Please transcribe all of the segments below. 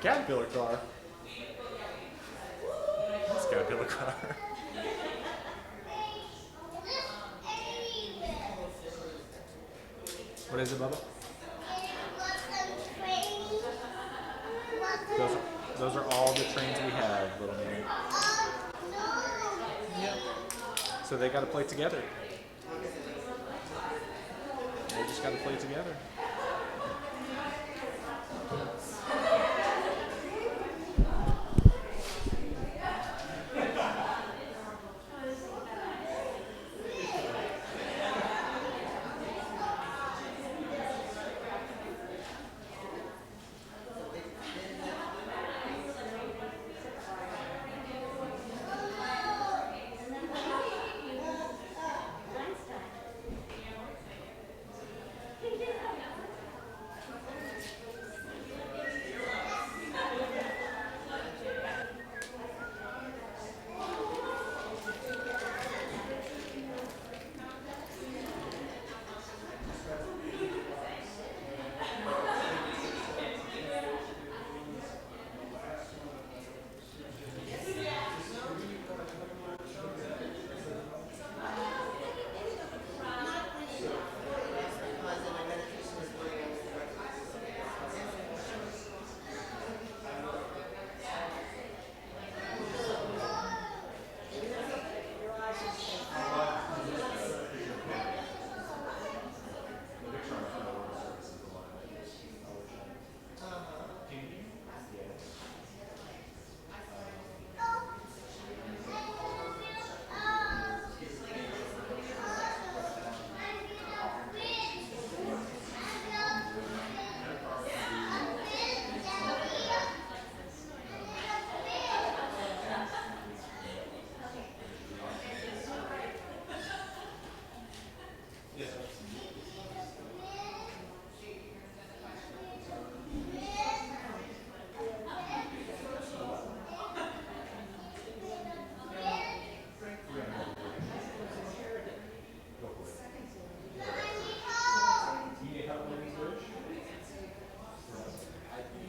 Caterpillar car. This caterpillar car. What is it, Bubba? Those are all the trains we have, little man. Yep. So they got to play together. They just got to play together.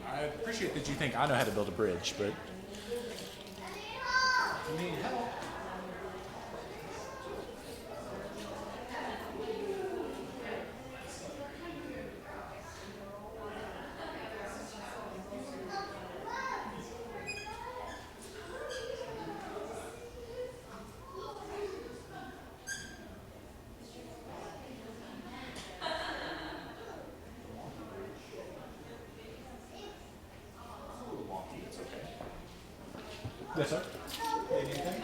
I appreciate that you think I know how to build a bridge, but I need help. Yes, sir. Anything?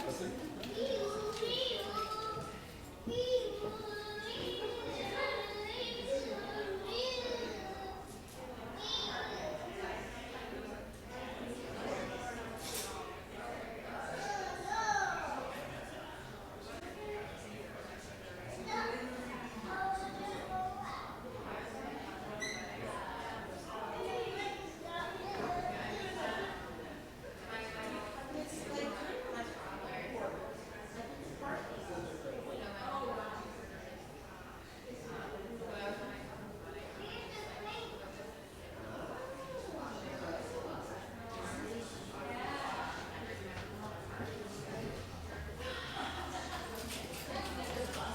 That's it.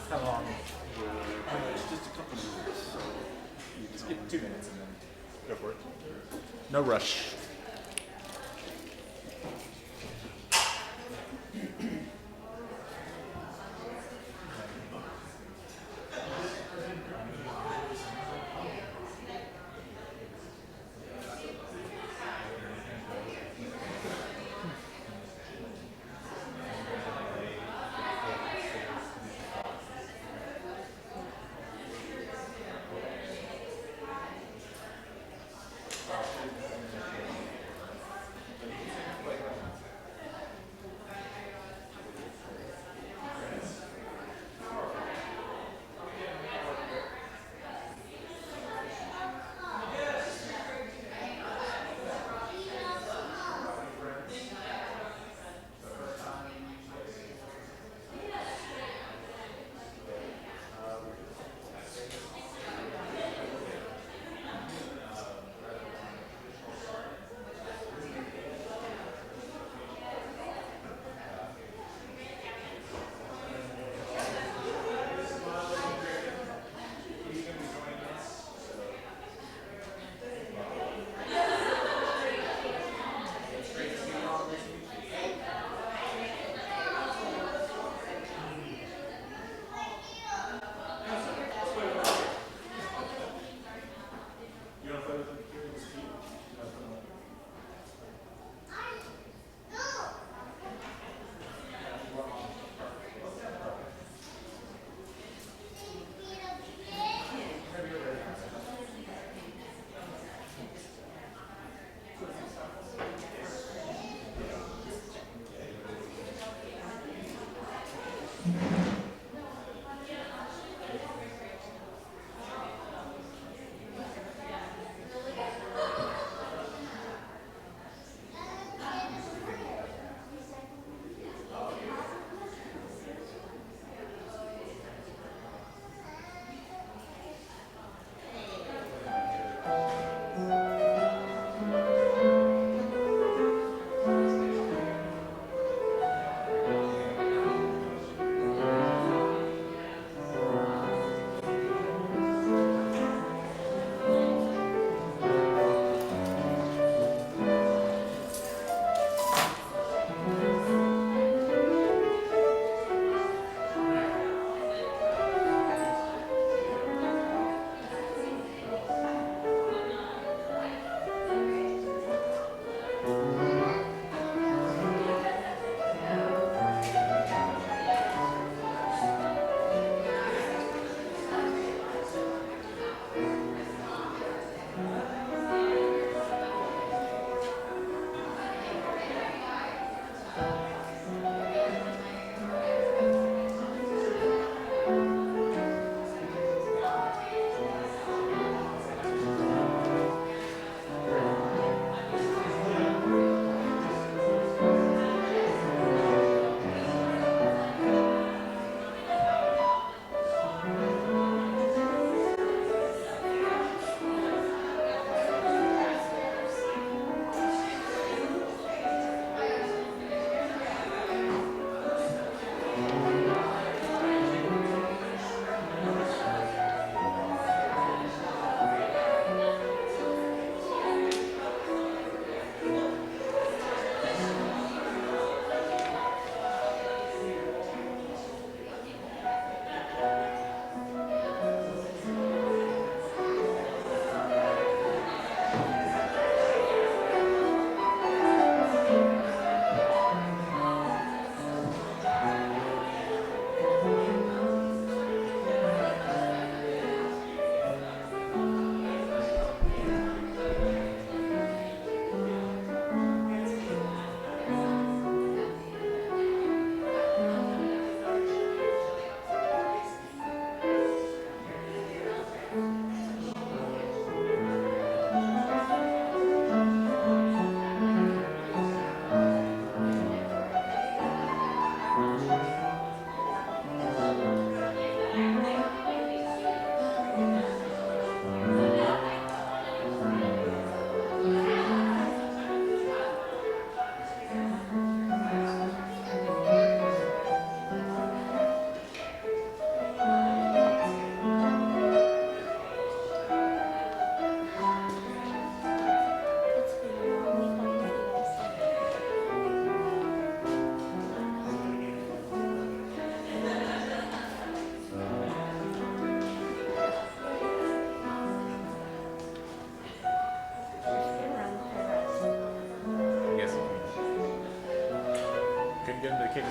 How long? It's just a couple minutes, so You just give 2 minutes and then go for it. No rush.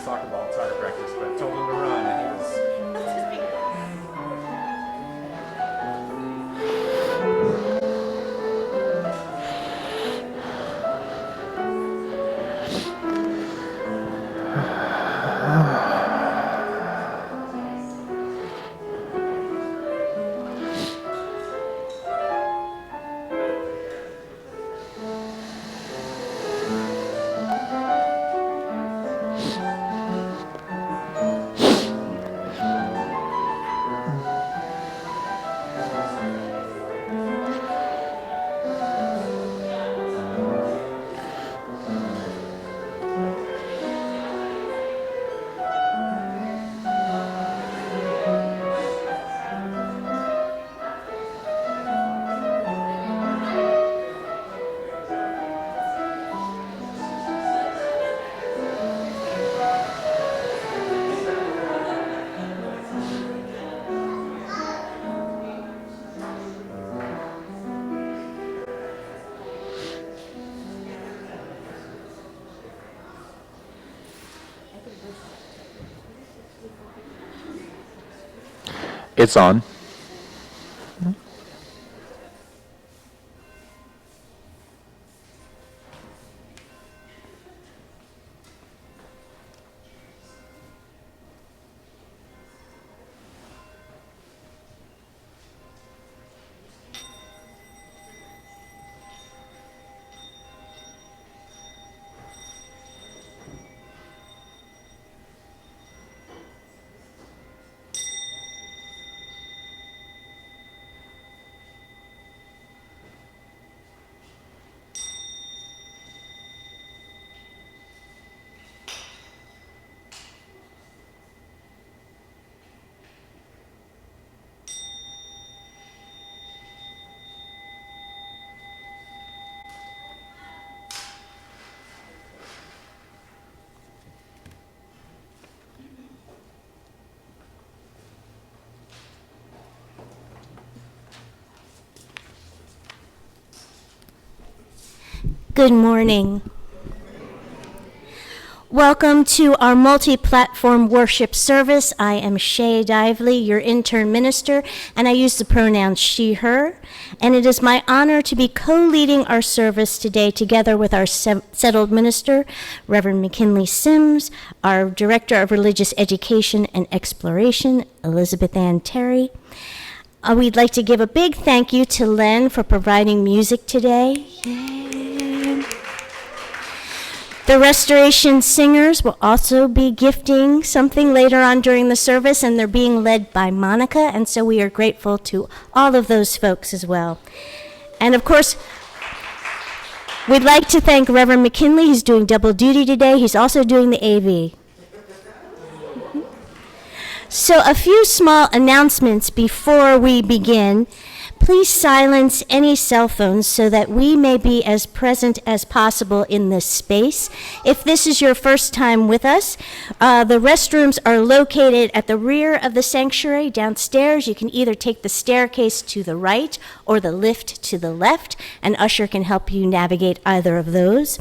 soccer practice, but told him to run, and he was. It's on. Good morning. Welcome to our multi-platform worship service. I am Shay Dively, your intern minister, and I use the pronouns she, her. And it is my honor to be co-leading our service today together with our settled minister, Reverend McKinley Sims, our Director of Religious Education and Exploration, Elizabeth Ann Terry. We'd like to give a big thank you to Len for providing music today. Yay. The Restoration Singers will also be gifting something later on during the service, and they're being led by Monica, and so we are grateful to all of those folks as well. And of course, we'd like to thank Reverend McKinley. He's doing double duty today. He's also doing the AV. So a few small announcements before we begin. Please silence any cell phones so that we may be as present as possible in this space. If this is your first time with us, the restrooms are located at the rear of the sanctuary downstairs. You can either take the staircase to the right or the lift to the left. An usher can help you navigate either of those.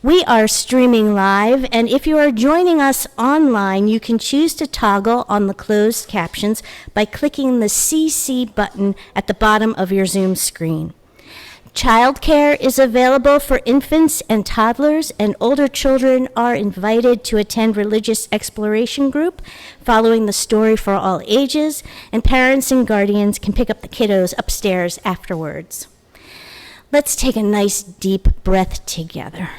We are streaming live, and if you are joining us online, you can choose to toggle on the closed captions by clicking the CC button at the bottom of your Zoom screen. Childcare is available for infants and toddlers, and older children are invited to attend Religious Exploration Group following the Story for All Ages, and parents and guardians can pick up the kiddos upstairs afterwards. Let's take a nice deep breath together.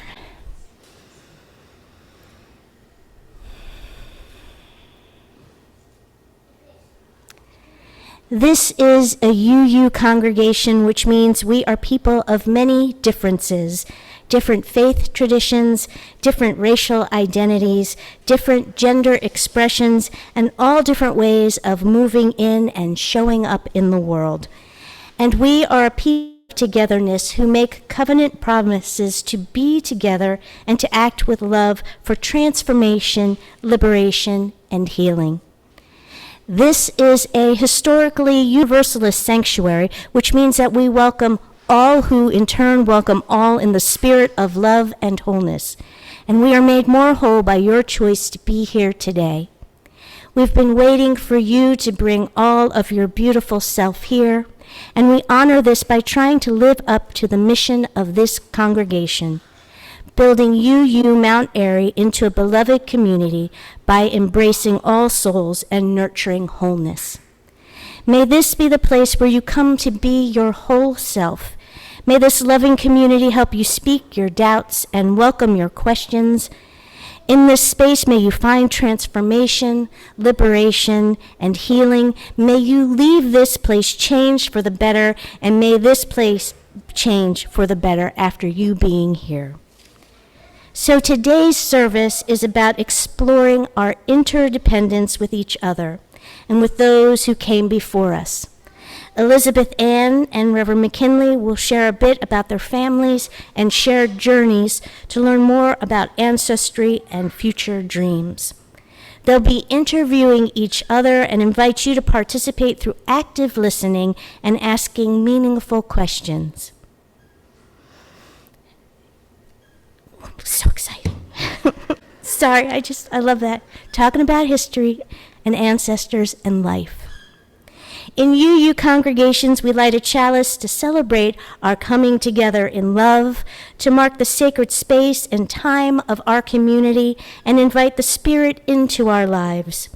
This is a UU congregation, which means we are people of many differences, different faith traditions, different racial identities, different gender expressions, and all different ways of moving in and showing up in the world. And we are a people of togetherness who make covenant promises to be together and to act with love for transformation, liberation, and healing. This is a historically universalist sanctuary, which means that we welcome all who in turn welcome all in the spirit of love and wholeness. and we are made more whole by your choice to be here today. We've been waiting for you to bring all of your beautiful self here, and we honor this by trying to live up to the mission of this congregation, building UU Mount Airy into a beloved community by embracing all souls and nurturing wholeness. May this be the place where you come to be your whole self. May this loving community help you speak your doubts and welcome your questions. In this space, may you find transformation, liberation, and healing. May you leave this place changed for the better, and may this place change for the better after you being here. So today's service is about exploring our interdependence with each other and with those who came before us. Elizabeth Ann and Reverend McKinley will share a bit about their families and shared journeys to learn more about ancestry and future dreams. They'll be interviewing each other and invite you to participate through active listening and asking meaningful questions. So exciting. Sorry, I love that. Talking about history and ancestors and life. In UU congregations, we light a chalice to celebrate our coming together in love, to mark the sacred space and time of our community, and invite the Spirit into our lives.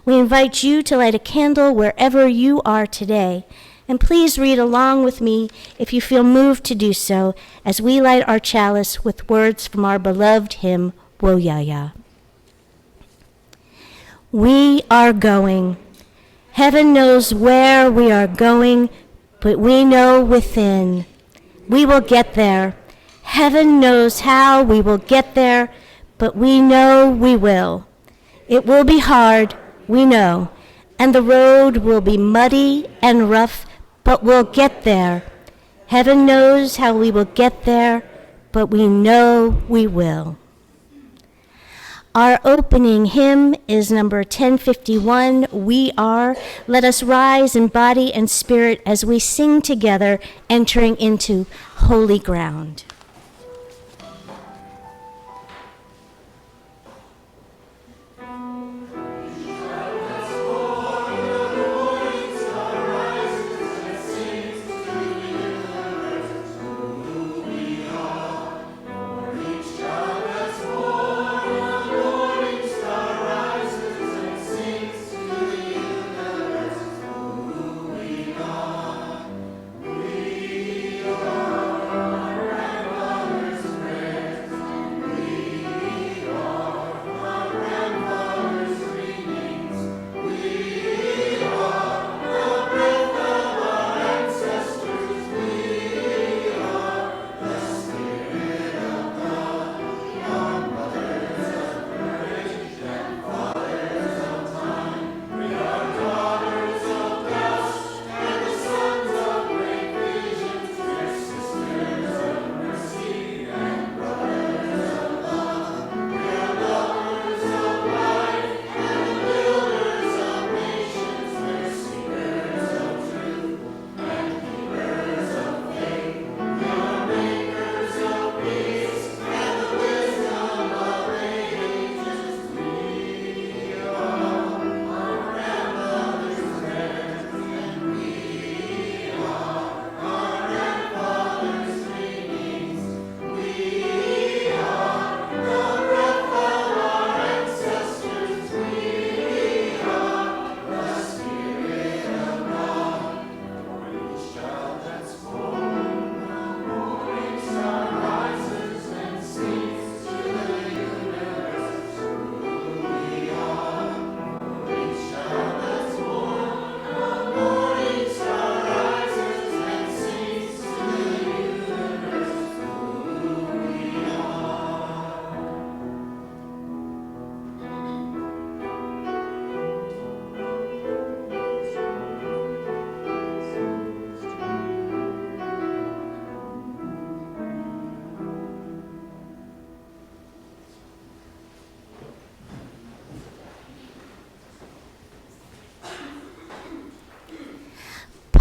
We invite you to light a candle wherever you are today, and please read along with me if you feel moved to do so as we light our chalice with words from our beloved hymn, Woyaya. We are going. Heaven knows where we are going, but we know within. We will get there. Heaven knows how we will get there, but we know we will. It will be hard, we know, and the road will be muddy and rough, but we'll get there. Heaven knows how we will get there, but we know we will. Our opening hymn is number 1051, We Are. Let us rise in body and spirit as we sing together, entering into holy ground.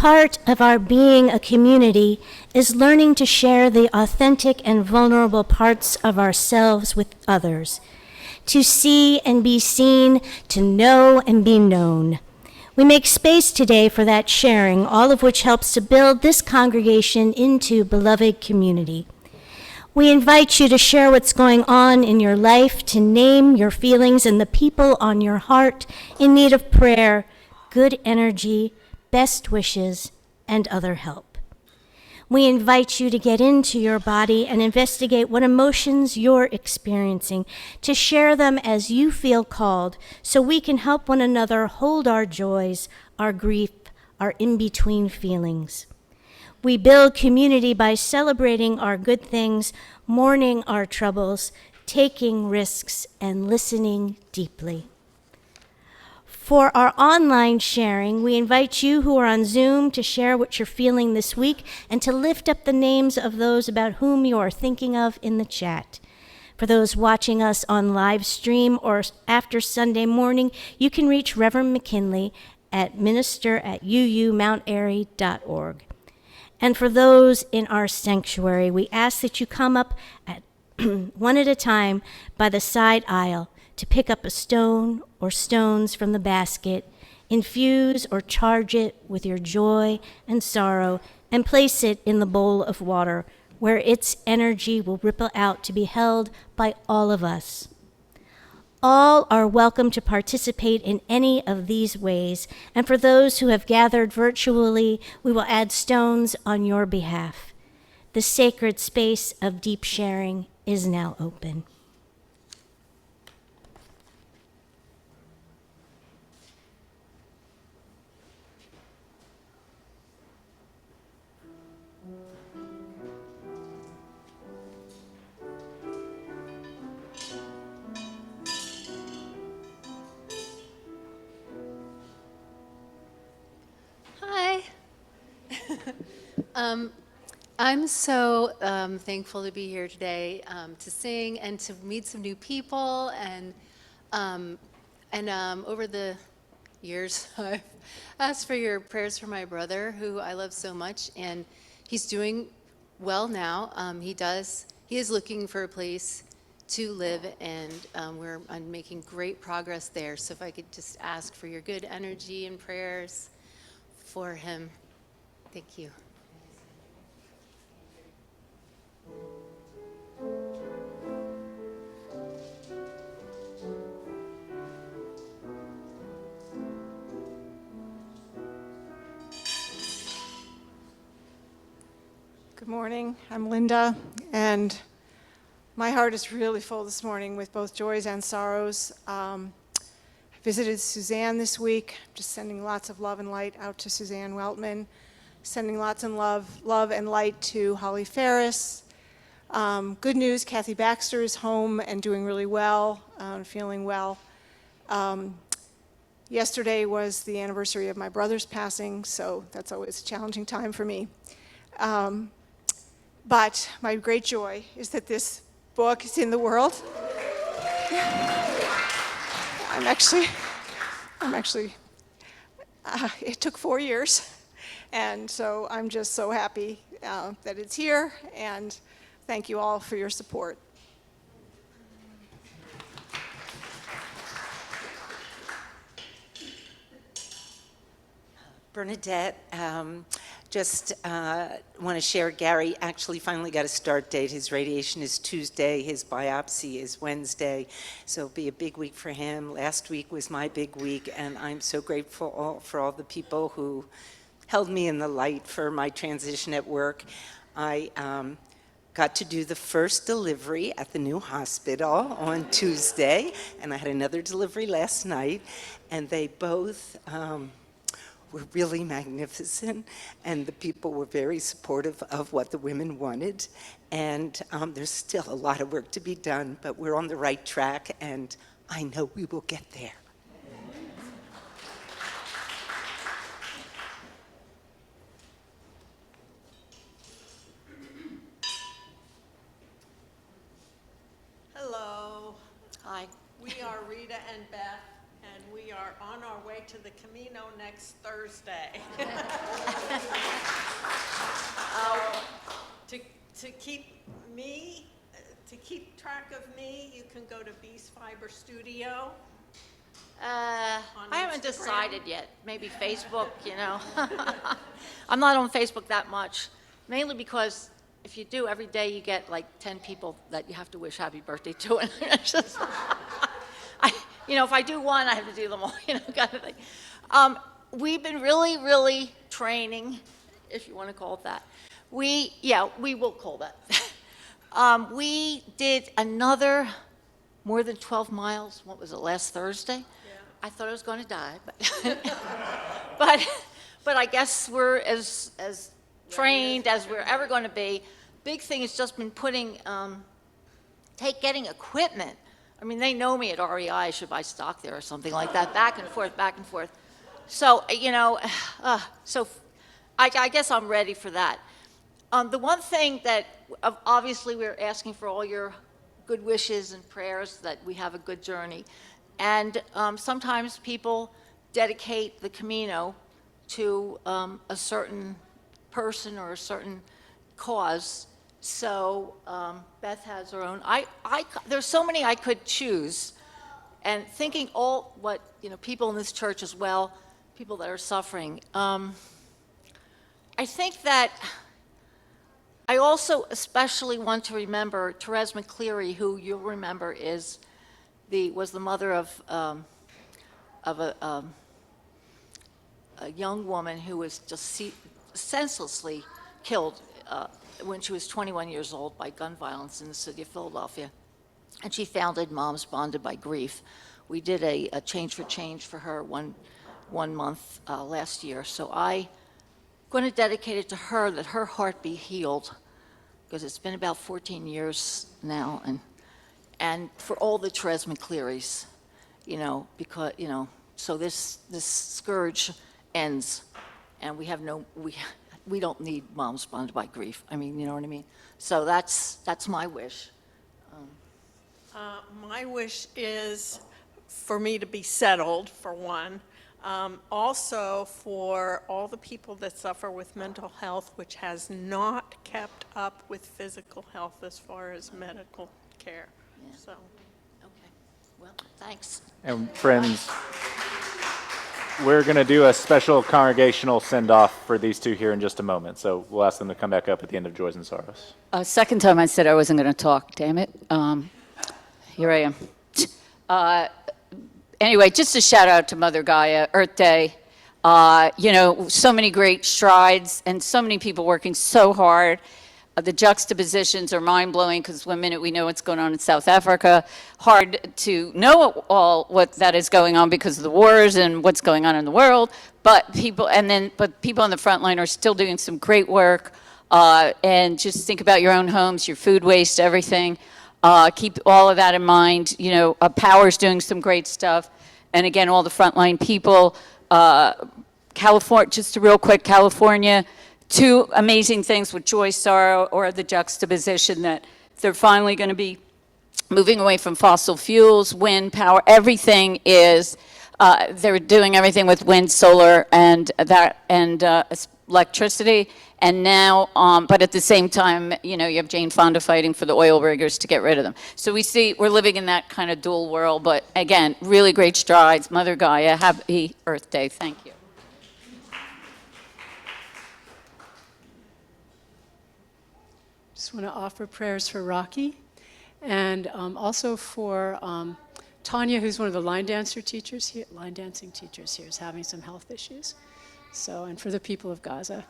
part of our being a community is learning to share the authentic and vulnerable parts of ourselves with others, to see and be seen, to know and be known. We make space today for that sharing, all of which helps to build this congregation into beloved community. We invite you to share what's going on in your life, to name your feelings and the people on your heart in need of prayer, good energy, best wishes, and other help. We invite you to get into your body and investigate what emotions you're experiencing, to share them as you feel called, so we can help one another hold our joys, our grief, our in-between feelings. We build community by celebrating our good things, mourning our troubles, taking risks, and listening deeply. For our online sharing, we invite you who are on Zoom to share what you're feeling this week and to lift up the names of those about whom you are thinking of in the chat. For those watching us on live stream or after Sunday morning, you can reach Reverend McKinley at minister@UUMountAiry.org. And for those in our sanctuary, we ask that you come up at one at a time by the side aisle to pick up a stone or stones from the basket, infuse or charge it with your joy and sorrow, and place it in the bowl of water where its energy will ripple out to be held by all of us. All are welcome to participate in any of these ways, and for those who have gathered virtually, we will add stones on your behalf. The sacred space of deep sharing is now open. Hi. I'm so thankful to be here today to sing and to meet some new people. And over the years, I've asked for your prayers for my brother, who I love so much, and he's doing well now. He is looking for a place to live, and I'm making great progress there. So if I could just ask for your good energy and prayers for him. Thank you. Good morning, I'm Linda, and my heart is really full this morning with both joys and sorrows. I visited Suzanne this week, just sending lots of love and light out to Suzanne Weltman, sending lots of love and light to Holly Ferris. Good news, Kathy Baxter is home and doing really well, feeling well. Yesterday was the anniversary of my brother's passing, so that's always a challenging time for me. But my great joy is that this book is in the world. It took 4 years, and so I'm just so happy that it's here, and thank you all for your support. Bernadette, just want to share, Gary actually finally got a start date. His radiation is Tuesday, his biopsy is Wednesday, so it'll be a big week for him. Last week was my big week, and I'm so grateful for all the people who held me in the light for my transition at work. I got to do the first delivery at the new hospital on Tuesday, and I had another delivery last night, and they both were really magnificent, and the people were very supportive of what the women wanted. And there's still a lot of work to be done, but we're on the right track, and I know we will get there. Hello. Hi. We are Rita and Beth, and we are on our way to the Camino next Thursday. to keep me, to keep track of me, you can go to Beast Fiber Studio. I haven't Instagram? decided yet. Maybe Facebook, you know. I'm not on Facebook that much, mainly because if you do every day, you get like 10 people that you have to wish happy birthday to. And it's just, if I do one, I have to do them all, kind of thing. We've been really, really training, if you want to call it that. We will call that. We did another more than 12 miles. What was it, last Thursday? Yeah. I thought I was going to die, but I guess we're as trained as we're ever going to be. Big thing has just been getting equipment. I mean, they know me at REI. I should buy stock there or something like that. Back and forth, back and forth. So so I guess I'm ready for that. The one thing that obviously we're asking for all your good wishes and prayers that we have a good journey. And sometimes people dedicate the Camino to a certain person or a certain cause. So Beth has her own. There's so many I could choose. And thinking all what, people in this church as well, people that are suffering. I think that I also especially want to remember Therese McCleary, who you'll remember was the mother of a young woman who was just senselessly killed when she was 21 years old by gun violence in the city of Philadelphia. And she founded Moms Bonded by Grief. We did a Change for Change for her one month last year. So I'm going to dedicate it to her, that her heart be healed, because it's been about 14 years now, and for all the Therese McClearys, because so this scourge ends, and we don't need Moms Bonded by Grief. I mean, you know what I mean? So that's my wish. My wish is for me to be settled, for one. Also for all the people that suffer with mental health, which has not kept up with physical health as far as medical care. Yeah. So. Okay. Well, thanks. And friends, we're going to do a special congregational send-off for these two here in just a moment. So we'll ask them to come back up at the end of Joys and Sorrows. Second time I said I wasn't going to talk, damn it. Here I am. Anyway, just a shout out to Mother Gaia, Earth Day. So many great strides and so many people working so hard. The juxtapositions are mind-blowing because one minute we know what's going on in South Africa. Hard to know all what that is going on because of the wars and what's going on in the world. But people on the front line are still doing some great work. And just think about your own homes, your food waste, everything. Keep all of that in mind. Power's doing some great stuff. And again, all the frontline people. California, just a real quick, California, two amazing things with joy, sorrow, or the juxtaposition that they're finally going to be moving away from fossil fuels, wind power, everything is, they're doing everything with wind, solar, and electricity. And now, but at the same time, you have Jane Fonda fighting for the oil riggers to get rid of them. So we're living in that kind of dual world. But again, really great strides. Mother Gaia, happy Earth Day. Thank you. Just want to offer prayers for Rocky, and also for Tanya, who's one of the line dancing teachers here, is having some health issues. So, and for the people of Gaza.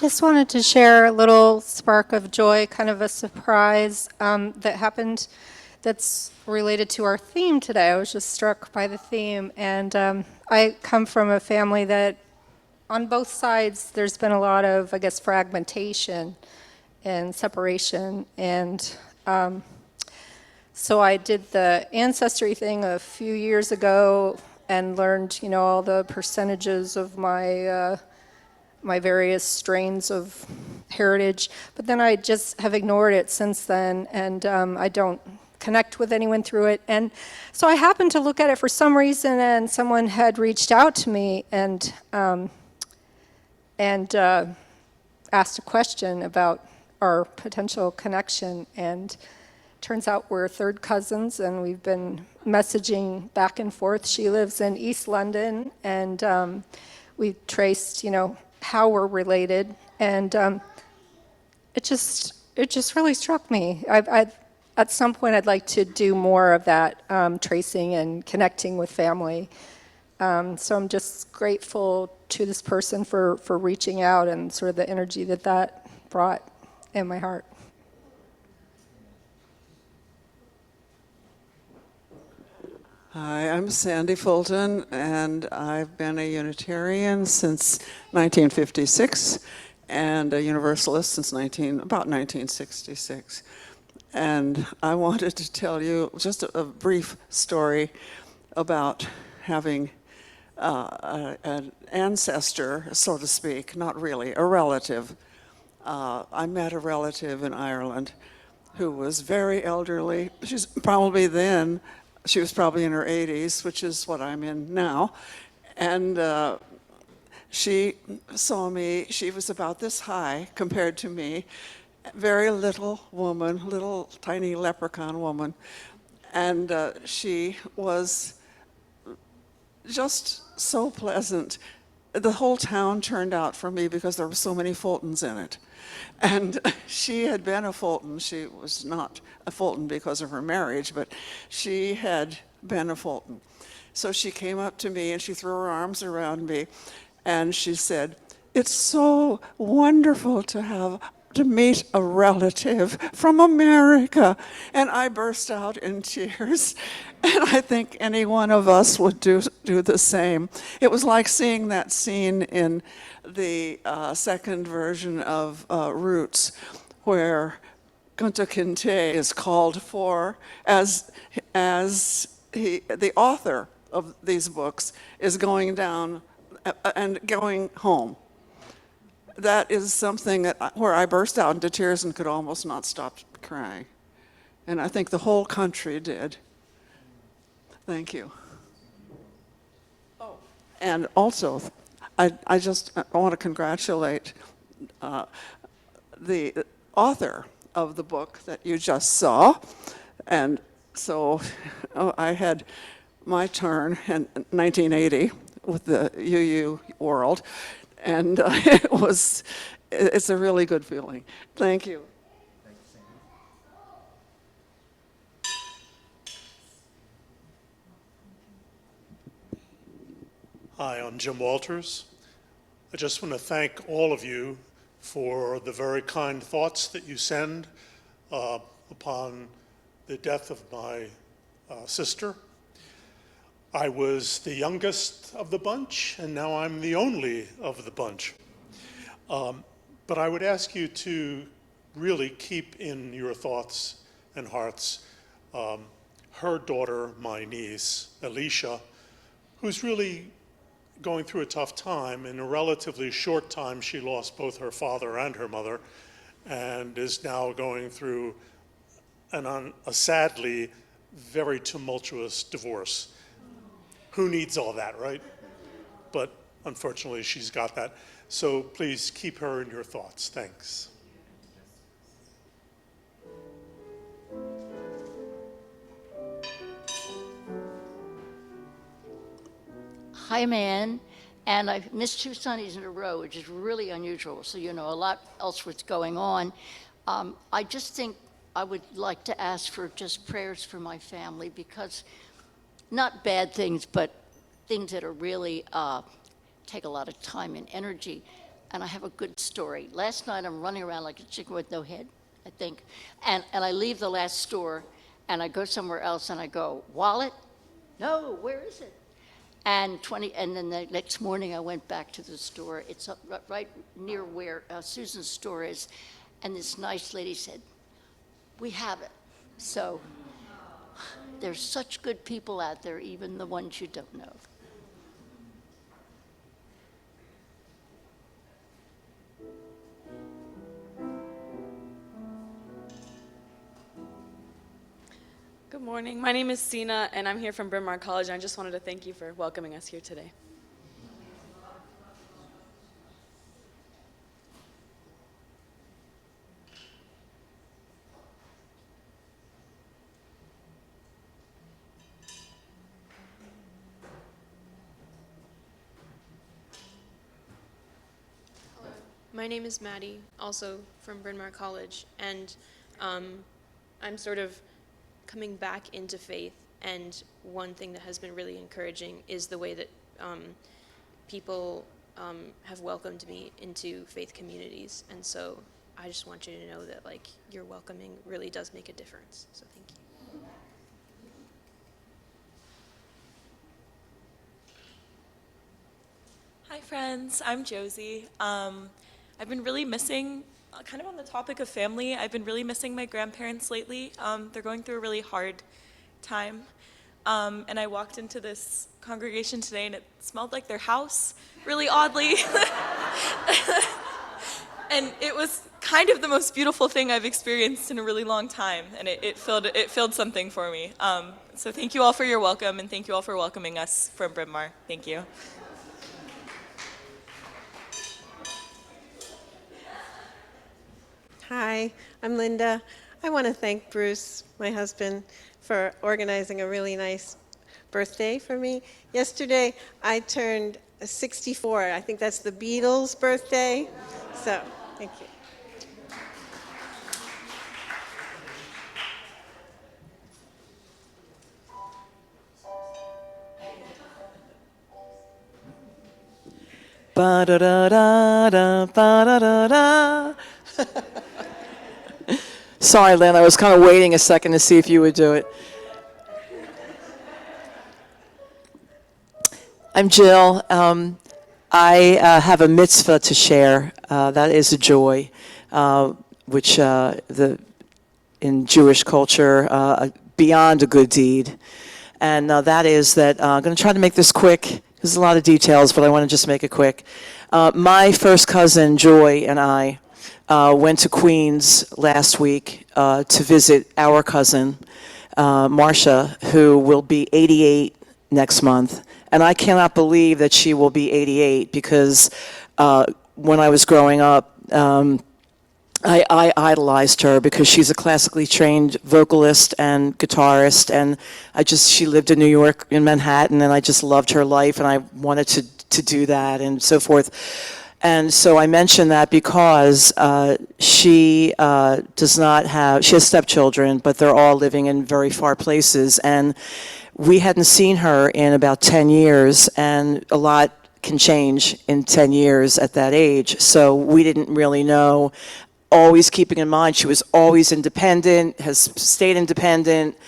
Just wanted to share a little spark of joy, kind of a surprise that happened that's related to our theme today. I was just struck by the theme, and I come from a family that on both sides there's been a lot of, I guess, fragmentation and separation, and So I did the ancestry thing a few years ago and learned, all the percentages of my my various strains of heritage. But then I just have ignored it since then, and I don't connect with anyone through it. And so I happened to look at it for some reason, and someone had reached out to me and asked a question about our potential connection. And turns out we're third cousins, and we've been messaging back and forth. She lives in East London, and we traced, how we're related, and it just really struck me. At some point, I'd like to do more of that tracing and connecting with family. So I'm just grateful to this person for reaching out and sort of the energy that brought in my heart. Hi, I'm Sandy Fulton, and I've been a Unitarian since 1956 and a Universalist since about 1966. And I wanted to tell you just a brief story about having an ancestor, so to speak, not really, a relative. I met a relative in Ireland who was very elderly. She was probably in her 80s, which is what I'm in now. And she saw me. She was about this high compared to me. Very little woman, little tiny leprechaun woman. And she was just so pleasant. The whole town turned out for me because there were so many Fultons in it. And she had been a Fulton. She was not a Fulton because of her marriage, but she had been a Fulton. So she came up to me and she threw her arms around me and she said, "It's so wonderful to meet a relative from America." And I burst out in tears. And I think any one of us would do the same. It was like seeing that scene in the second version of Roots, where Kunta Kinte is called for as the author of these books is going down and going home. That is something where I burst out into tears and could almost not stop crying. And I think the whole country did. Thank you. Oh, and also, I want to congratulate the author of the book that you just saw. And so I had my turn in 1980 with the UU world. And it's a really good feeling. Thank you. Hi, I'm Jim Walters. I just want to thank all of you for the very kind thoughts that you send upon the death of my sister. I was the youngest of the bunch, and now I'm the only of the bunch. But I would ask you to really keep in your thoughts and hearts her daughter, my niece, Alicia, who's really going through a tough time. In a relatively short time, she lost both her father and her mother, and is now going through a sadly very tumultuous divorce. Who needs all that, right? But unfortunately, she's got that. So please keep her in your thoughts. Thanks. Hi, man. And I've missed 2 Sundays in a row, which is really unusual. So, a lot else was going on. I just think I would like to ask for just prayers for my family, because not bad things, but things that are really take a lot of time and energy. And I have a good story. Last night, I'm running around like a chicken with no head, I think. And I leave the last store, and I go somewhere else, and I go, wallet? No, where is it? And then the next morning I went back to the store. It's up right near where Susan's store is. And this nice lady said, "We have it." So There's such good people out there, even the ones you don't know. Good morning. My name is Sina, and I'm here from Bryn Mawr College, and I just wanted to thank you for welcoming us here today. My name is Maddie, also from Bryn Mawr College, and I'm sort of coming back into faith, and one thing that has been really encouraging is the way that people have welcomed me into faith communities, and so I just want you to know that like your welcoming really does make a difference, so thank you. Hi, friends. I'm Josie. I've been really missing, kind of on the topic of family, I've been really missing my grandparents lately. They're going through a really hard time. And I walked into this congregation today and it smelled like their house, really oddly. And it was kind of the most beautiful thing I've experienced in a really long time, and it filled something for me. So thank you all for your welcome, and thank you all for welcoming us from Bryn Mawr. Thank you. Hi, I'm Linda. I want to thank Bruce, my husband, for organizing a really nice birthday for me. Yesterday, I turned 64. I think that's the Beatles' birthday. So, thank you. Ba-da-da-da-da, ba-da-da-da. Sorry, Lynn, I was kind of waiting a second to see if you would do it. I'm Jill. I have a mitzvah to share. That is a joy, which in Jewish culture, beyond a good deed. And that is that I'm going to try to make this quick. There's a lot of details, but I want to just make it quick. My first cousin, Joy, and I went to Queens last week to visit our cousin, Marcia, who will be 88 next month. And I cannot believe that she will be 88 because when I was growing up, I idolized her because she's a classically trained vocalist and guitarist, and she lived in New York, in Manhattan, and I just loved her life, and I wanted to do that and so forth. And so I mention that because she has stepchildren, but they're all living in very far places, and we hadn't seen her in about 10 years, and a lot can change in 10 years at that age, so we didn't really know. Always keeping in mind she was always independent, has stayed independent,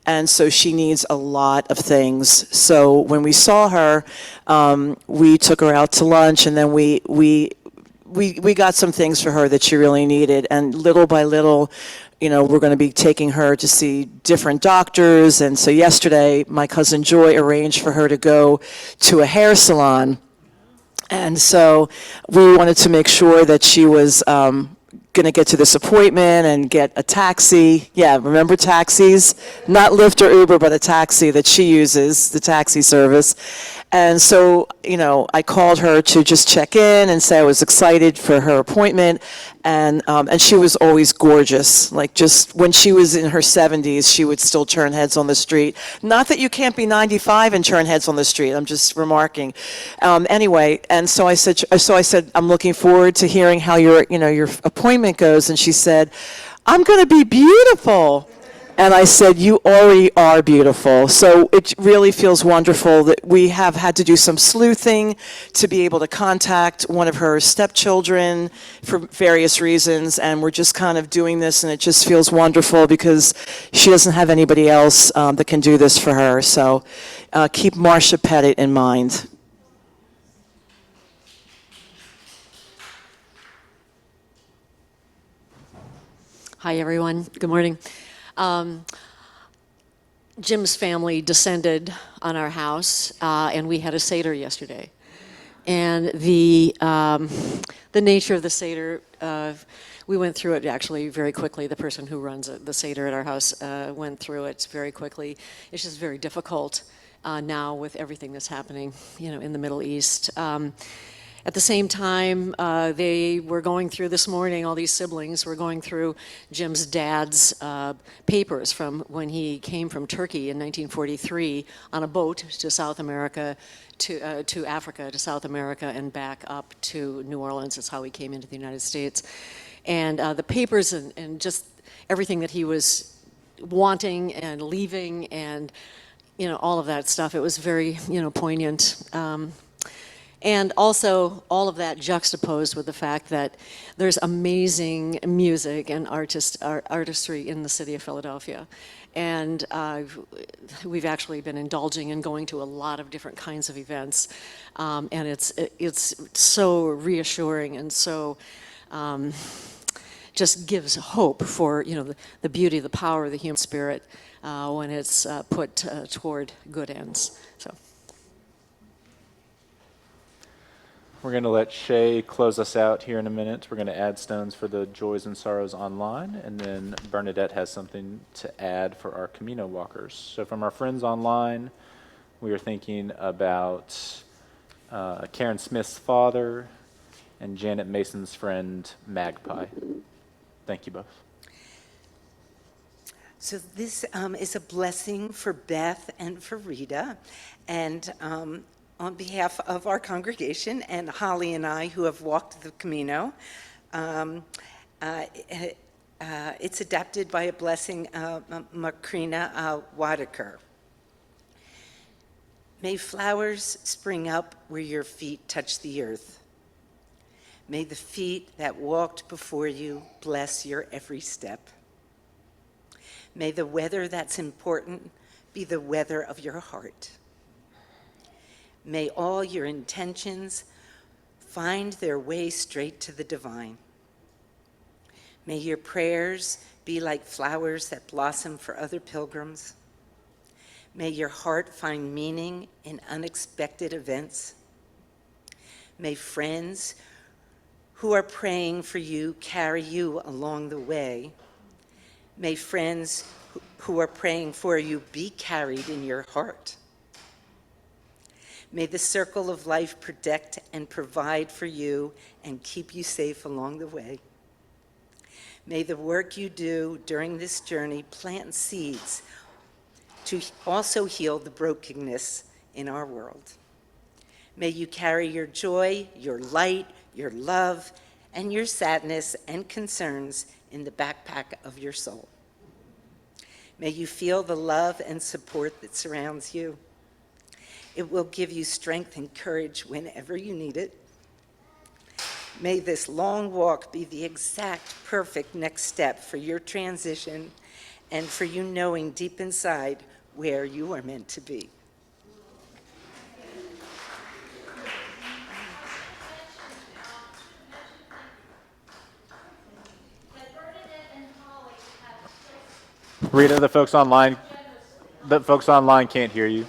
and so she needs a lot of things. So when we saw her, we took her out to lunch, and then we got some things for her that she really needed. And little by little, we're going to be taking her to see different doctors. And so yesterday, my cousin Joy arranged for her to go to a hair salon. And so we wanted to make sure that she was going to get to this appointment and get a taxi. Yeah, remember taxis? Not Lyft or Uber, but a taxi that she uses, the taxi service. And so, I called her to just check in and say I was excited for her appointment. And she was always gorgeous. Like, just when she was in her 70s, she would still turn heads on the street. Not that you can't be 95 and turn heads on the street. I'm just remarking. Anyway, and so I said, I'm looking forward to hearing how your appointment goes. And she said, I'm going to be beautiful. And I said, you already are beautiful. So it really feels wonderful that we have had to do some sleuthing to be able to contact one of her stepchildren for various reasons. And we're just kind of doing this, and it just feels wonderful because she doesn't have anybody else that can do this for her. So keep Marcia Pettit in mind. Hi, everyone. Good morning. Jim's family descended on our house, and we had a Seder yesterday. And the nature of the Seder, we went through it actually very quickly. The person who runs the Seder at our house went through it very quickly. It's just very difficult now with everything that's happening, in the Middle East. At the same time, they were going through this morning, all these siblings were going through Jim's dad's papers from when he came from Turkey in 1943 on a boat to South America, to Africa, to South America, and back up to New Orleans. That's how he came into the United States. And the papers and just everything that he was wanting and leaving and, all of that stuff, it was very, poignant. And also, all of that juxtaposed with the fact that there's amazing music and artistry in the city of Philadelphia. And we've actually been indulging in going to a lot of different kinds of events. And it's so reassuring and so just gives hope for, the beauty, the power of the human spirit when it's put toward good ends. So. We're going to let Shay close us out here in a minute. We're going to add stones for the Joys and Sorrows online, and then Bernadette has something to add for our Camino walkers. So from our friends online, we are thinking about Karen Smith's father and Janet Mason's friend, Magpie. Thank you both. So this is a blessing for Beth and for Rita, and on behalf of our congregation and Holly and I who have walked the Camino, it's adapted by a blessing Macrina Wadaker. May flowers spring up where your feet touch the earth. May the feet that walked before you bless your every step. May the weather that's important be the weather of your heart. May all your intentions find their way straight to the divine. May your prayers be like flowers that blossom for other pilgrims. May your heart find meaning in unexpected events. May friends who are praying for you carry you along the way. May friends who are praying for you be carried in your heart. May the circle of life protect and provide for you and keep you safe along the way. May the work you do during this journey plant seeds to also heal the brokenness in our world. May you carry your joy, your light, your love, and your sadness and concerns in the backpack of your soul. May you feel the love and support that surrounds you. It will give you strength and courage whenever you need it. May this long walk be the exact perfect next step for your transition and for you knowing deep inside where you are meant to be. Rita, the folks online can't hear you.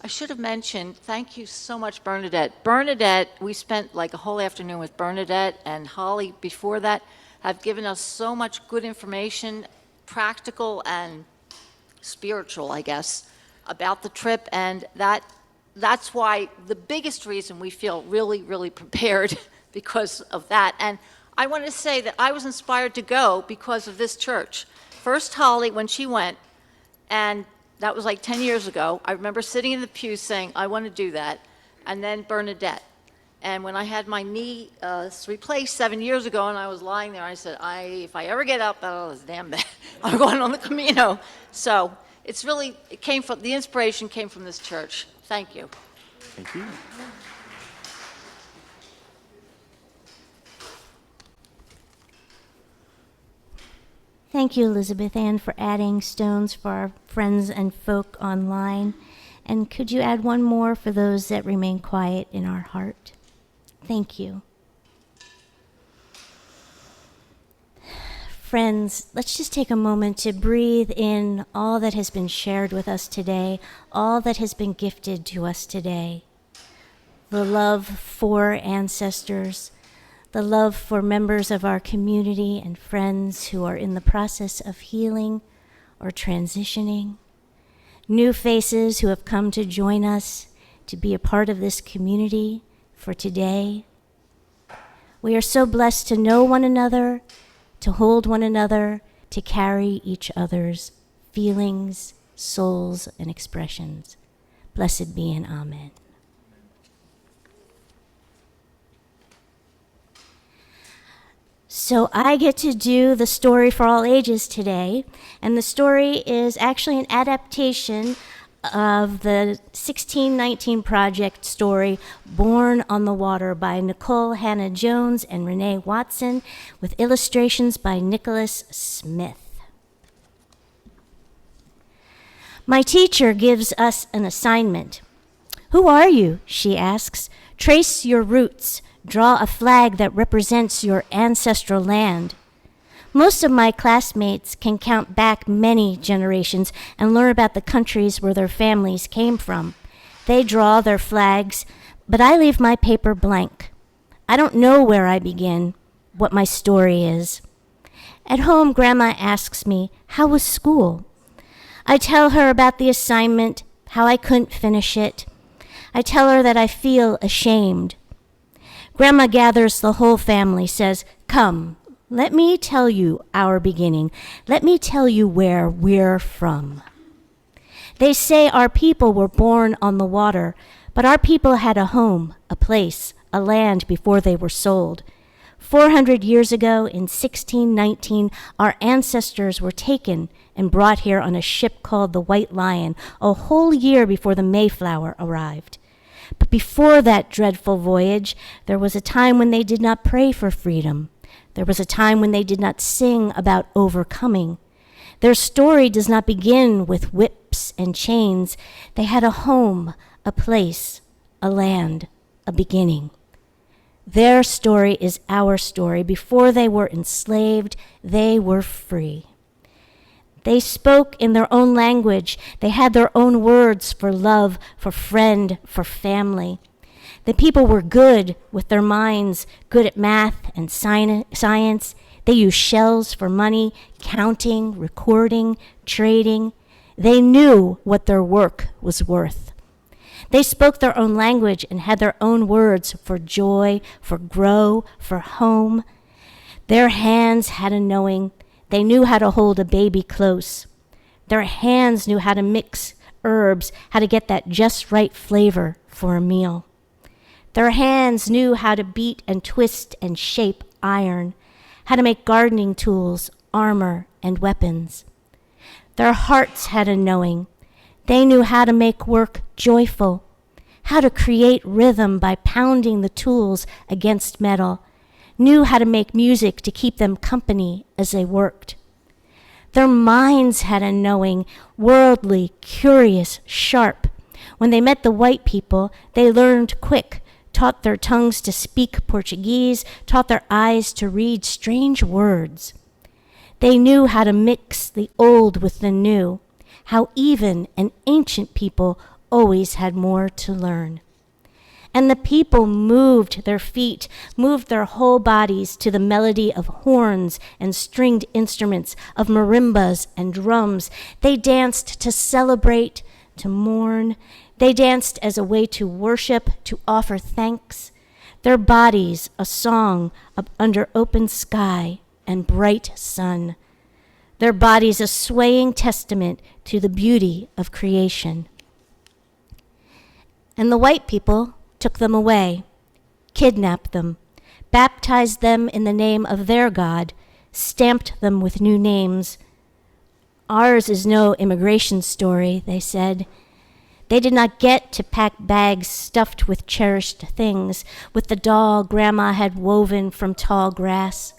I should have mentioned, thank you so much, Bernadette. Bernadette, we spent like a whole afternoon with Bernadette, and Holly before that have given us so much good information, practical and spiritual, I guess, about the trip, and that's why the biggest reason we feel really, really prepared because of that. And I want to say that I was inspired to go because of this church. First, Holly, when she went, and that was like 10 years ago, I remember sitting in the pew saying, I want to do that. And then Bernadette. And when I had my knee replaced 7 years ago, and I was lying there, I said, if I ever get up, oh, this damn bad, I'm going on the Camino. So it's really, the inspiration came from this church. Thank you. Thank you. Thank you, Elizabeth Ann, for adding stones for our friends and folk online. And could you add one more for those that remain quiet in our heart? Thank you. Friends, let's just take a moment to breathe in all that has been shared with us today, all that has been gifted to us today. The love for ancestors, the love for members of our community and friends who are in the process of healing or transitioning, new faces who have come to join us to be a part of this community for today. We are so blessed to know one another, to hold one another, to carry each other's feelings, souls, and expressions. Blessed be and amen. So I get to do the story for all ages today, and the story is actually an adaptation of the 1619 Project story, Born on the Water by Nicole Hannah-Jones and Renee Watson, with illustrations by Nicholas Smith. My teacher gives us an assignment. Who are you? She asks. Trace your roots. Draw a flag that represents your ancestral land. Most of my classmates can count back many generations and learn about the countries where their families came from. They draw their flags, but I leave my paper blank. I don't know where I begin, what my story is. At home, Grandma asks me, how was school? I tell her about the assignment, how I couldn't finish it. I tell her that I feel ashamed. Grandma gathers the whole family, says, come, let me tell you our beginning. Let me tell you where we're from. They say our people were born on the water, but our people had a home, a place, a land before they were sold. 400 years ago, in 1619, our ancestors were taken and brought here on a ship called the White Lion, a whole year before the Mayflower arrived. But before that dreadful voyage, there was a time when they did not pray for freedom. There was a time when they did not sing about overcoming. Their story does not begin with whips and chains. They had a home, a place, a land, a beginning. Their story is our story. Before they were enslaved, they were free. They spoke in their own language. They had their own words for love, for friend, for family. The people were good with their minds, good at math and science. They used shells for money, counting, recording, trading. They knew what their work was worth. They spoke their own language and had their own words for joy, for grow, for home. Their hands had a knowing. They knew how to hold a baby close. Their hands knew how to mix herbs, how to get that just right flavor for a meal. Their hands knew how to beat and twist and shape iron, how to make gardening tools, armor, and weapons. Their hearts had a knowing. They knew how to make work joyful, how to create rhythm by pounding the tools against metal, knew how to make music to keep them company as they worked. Their minds had a knowing, worldly, curious, sharp. When they met the white people, they learned quick, taught their tongues to speak Portuguese, taught their eyes to read strange words. They knew how to mix the old with the new, how even an ancient people always had more to learn. And the people moved their feet, moved their whole bodies to the melody of horns and stringed instruments, of marimbas and drums. They danced to celebrate, to mourn. They danced as a way to worship, to offer thanks. Their bodies a song under open sky and bright sun. Their bodies a swaying testament to the beauty of creation. And the white people took them away, kidnapped them, baptized them in the name of their God, stamped them with new names. Ours is no immigration story, they said. They did not get to pack bags stuffed with cherished things, with the doll Grandma had woven from tall grass,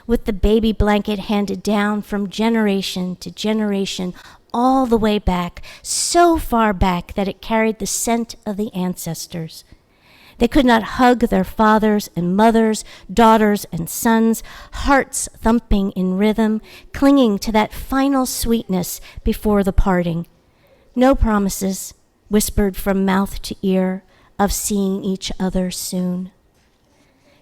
with the baby blanket handed down from generation to generation, all the way back, so far back that it carried the scent of the ancestors. They could not hug their fathers and mothers, daughters and sons, hearts thumping in rhythm, clinging to that final sweetness before the parting. No promises, whispered from mouth to ear, of seeing each other soon.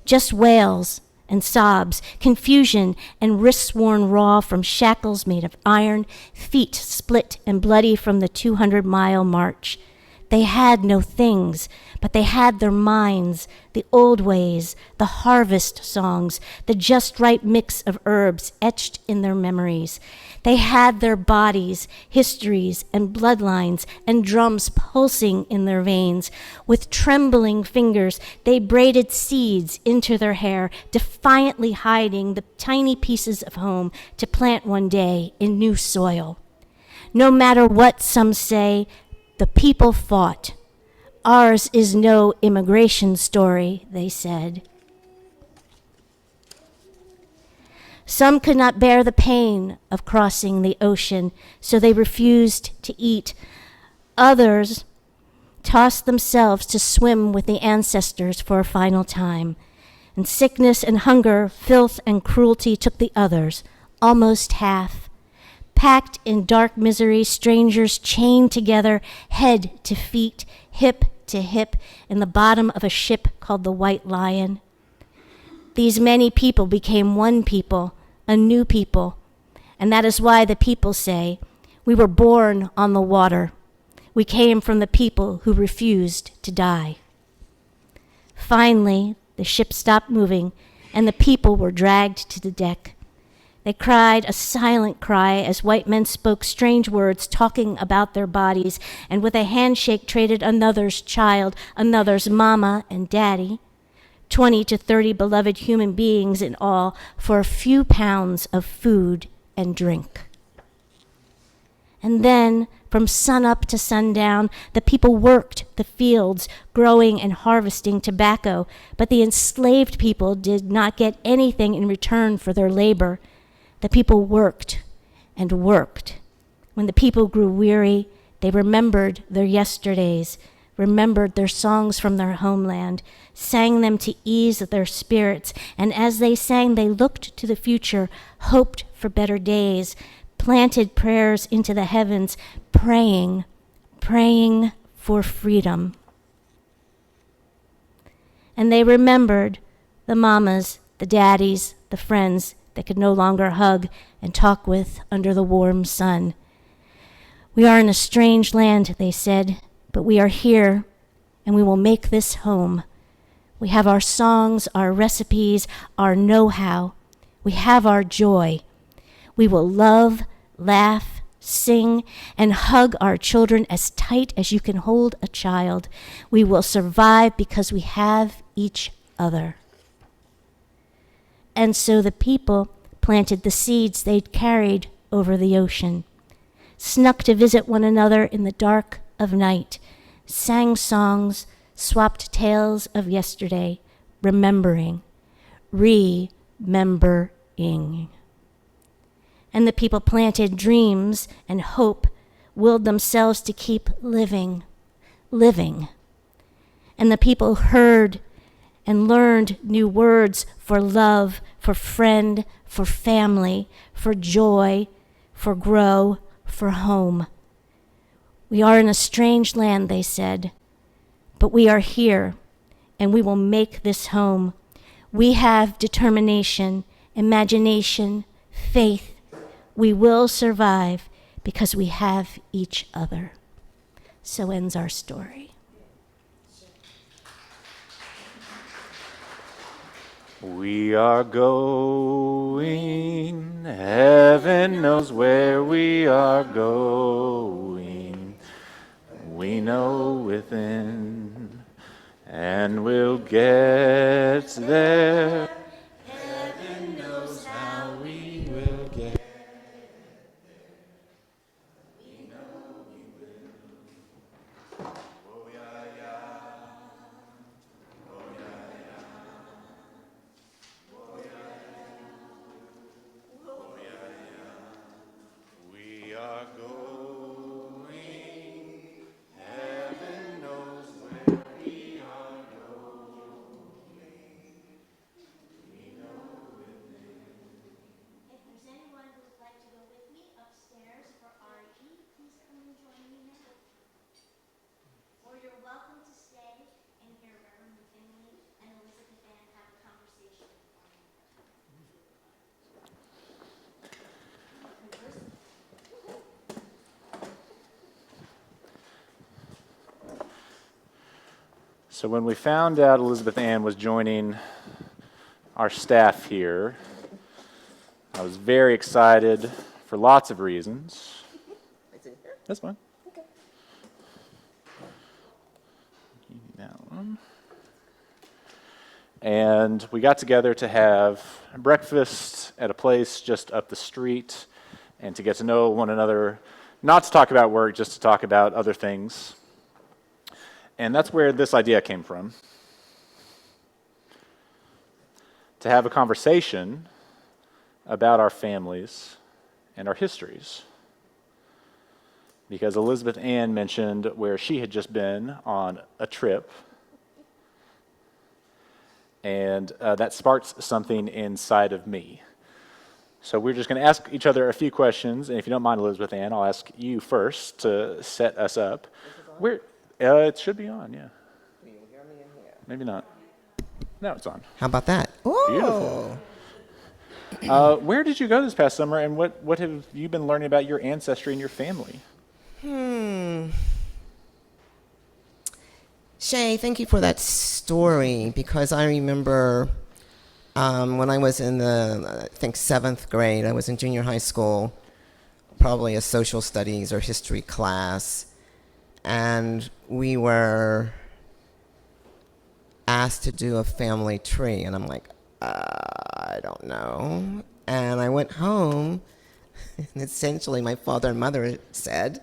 Just wails and sobs, confusion and wrists worn raw from shackles made of iron, feet split and bloody from the 200-mile march. They had no things, but they had their minds, the old ways, the harvest songs, the just right mix of herbs etched in their memories. They had their bodies, histories, and bloodlines, and drums pulsing in their veins. With trembling fingers, they braided seeds into their hair, defiantly hiding the tiny pieces of home to plant one day in new soil. No matter what some say, the people fought. Ours is no immigration story, they said. Some could not bear the pain of crossing the ocean, so they refused to eat. Others tossed themselves to swim with the ancestors for a final time. And sickness and hunger, filth and cruelty took the others, almost half. Packed in dark misery, strangers chained together, head to feet, hip to hip, in the bottom of a ship called the White Lion. These many people became one people, a new people, and that is why the people say, we were born on the water. We came from the people who refused to die. Finally, the ship stopped moving, and the people were dragged to the deck. They cried a silent cry as white men spoke strange words, talking about their bodies, and with a handshake traded another's child, another's mama and daddy, 20 to 30 beloved human beings in all, for a few pounds of food and drink. And then, from sunup to sundown, the people worked the fields, growing and harvesting tobacco, but the enslaved people did not get anything in return for their labor. The people worked and worked. When the people grew weary, they remembered their yesterdays, remembered their songs from their homeland, sang them to ease their spirits, and as they sang, they looked to the future, hoped for better days, planted prayers into the heavens, praying for freedom. And they remembered the mamas, the daddies, the friends they could no longer hug and talk with under the warm sun. We are in a strange land, they said, but we are here, and we will make this home. We have our songs, our recipes, our know-how. We have our joy. We will love, laugh, sing, and hug our children as tight as you can hold a child. We will survive because we have each other. And so the people planted the seeds they'd carried over the ocean, snuck to visit one another in the dark of night, sang songs, swapped tales of yesterday, remembering. And the people planted dreams and hope, willed themselves to keep living. And the people heard and learned new words for love, for friend, for family, for joy, for grow, for home. We are in a strange land, they said, but we are here, and we will make this home. We have determination, imagination, faith. We will survive because we have each other. So ends our story. We are going, heaven knows where we are going. We know within, and we'll get there. Heaven knows how we will get there. We know we will. Oh, yeah, yeah. Oh, yeah, yeah. We are going, heaven knows where we are going. So when we found out Elizabeth Ann was joining our staff here, I was very excited for lots of reasons. That's fine. Okay. That one. And we got together to have breakfast at a place just up the street and to get to know one another, not to talk about work, just to talk about other things. And that's where this idea came from. To have a conversation about our families and our histories. Because Elizabeth Ann mentioned where she had just been on a trip, and that sparked something inside of me. So we're just going to ask each other a few questions, and if you don't mind, Elizabeth Ann, I'll ask you first to set us up. It should be on, yeah. Maybe not. No, it's on. How about that? Ooh. Beautiful. Where did you go this past summer, and what have you been learning about your ancestry and your family? Shay, thank you for that story, because I remember when I was in I think 7th grade, I was in junior high school, probably a social studies or history class, and we were asked to do a family tree, and I'm like, I don't know. And I went home, and essentially my father and mother said,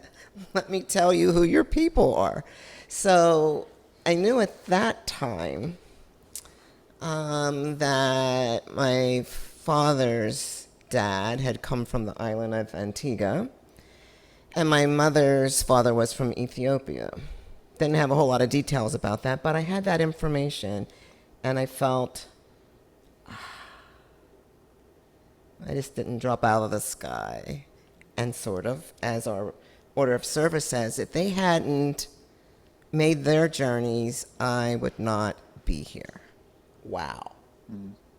let me tell you who your people are. So I knew at that time that my father's dad had come from the island of Antigua, and my mother's father was from Ethiopia. Didn't have a whole lot of details about that, but I had that information, and I felt I just didn't drop out of the sky. And sort of, as our order of service says, if they hadn't made their journeys, I would not be here. Wow.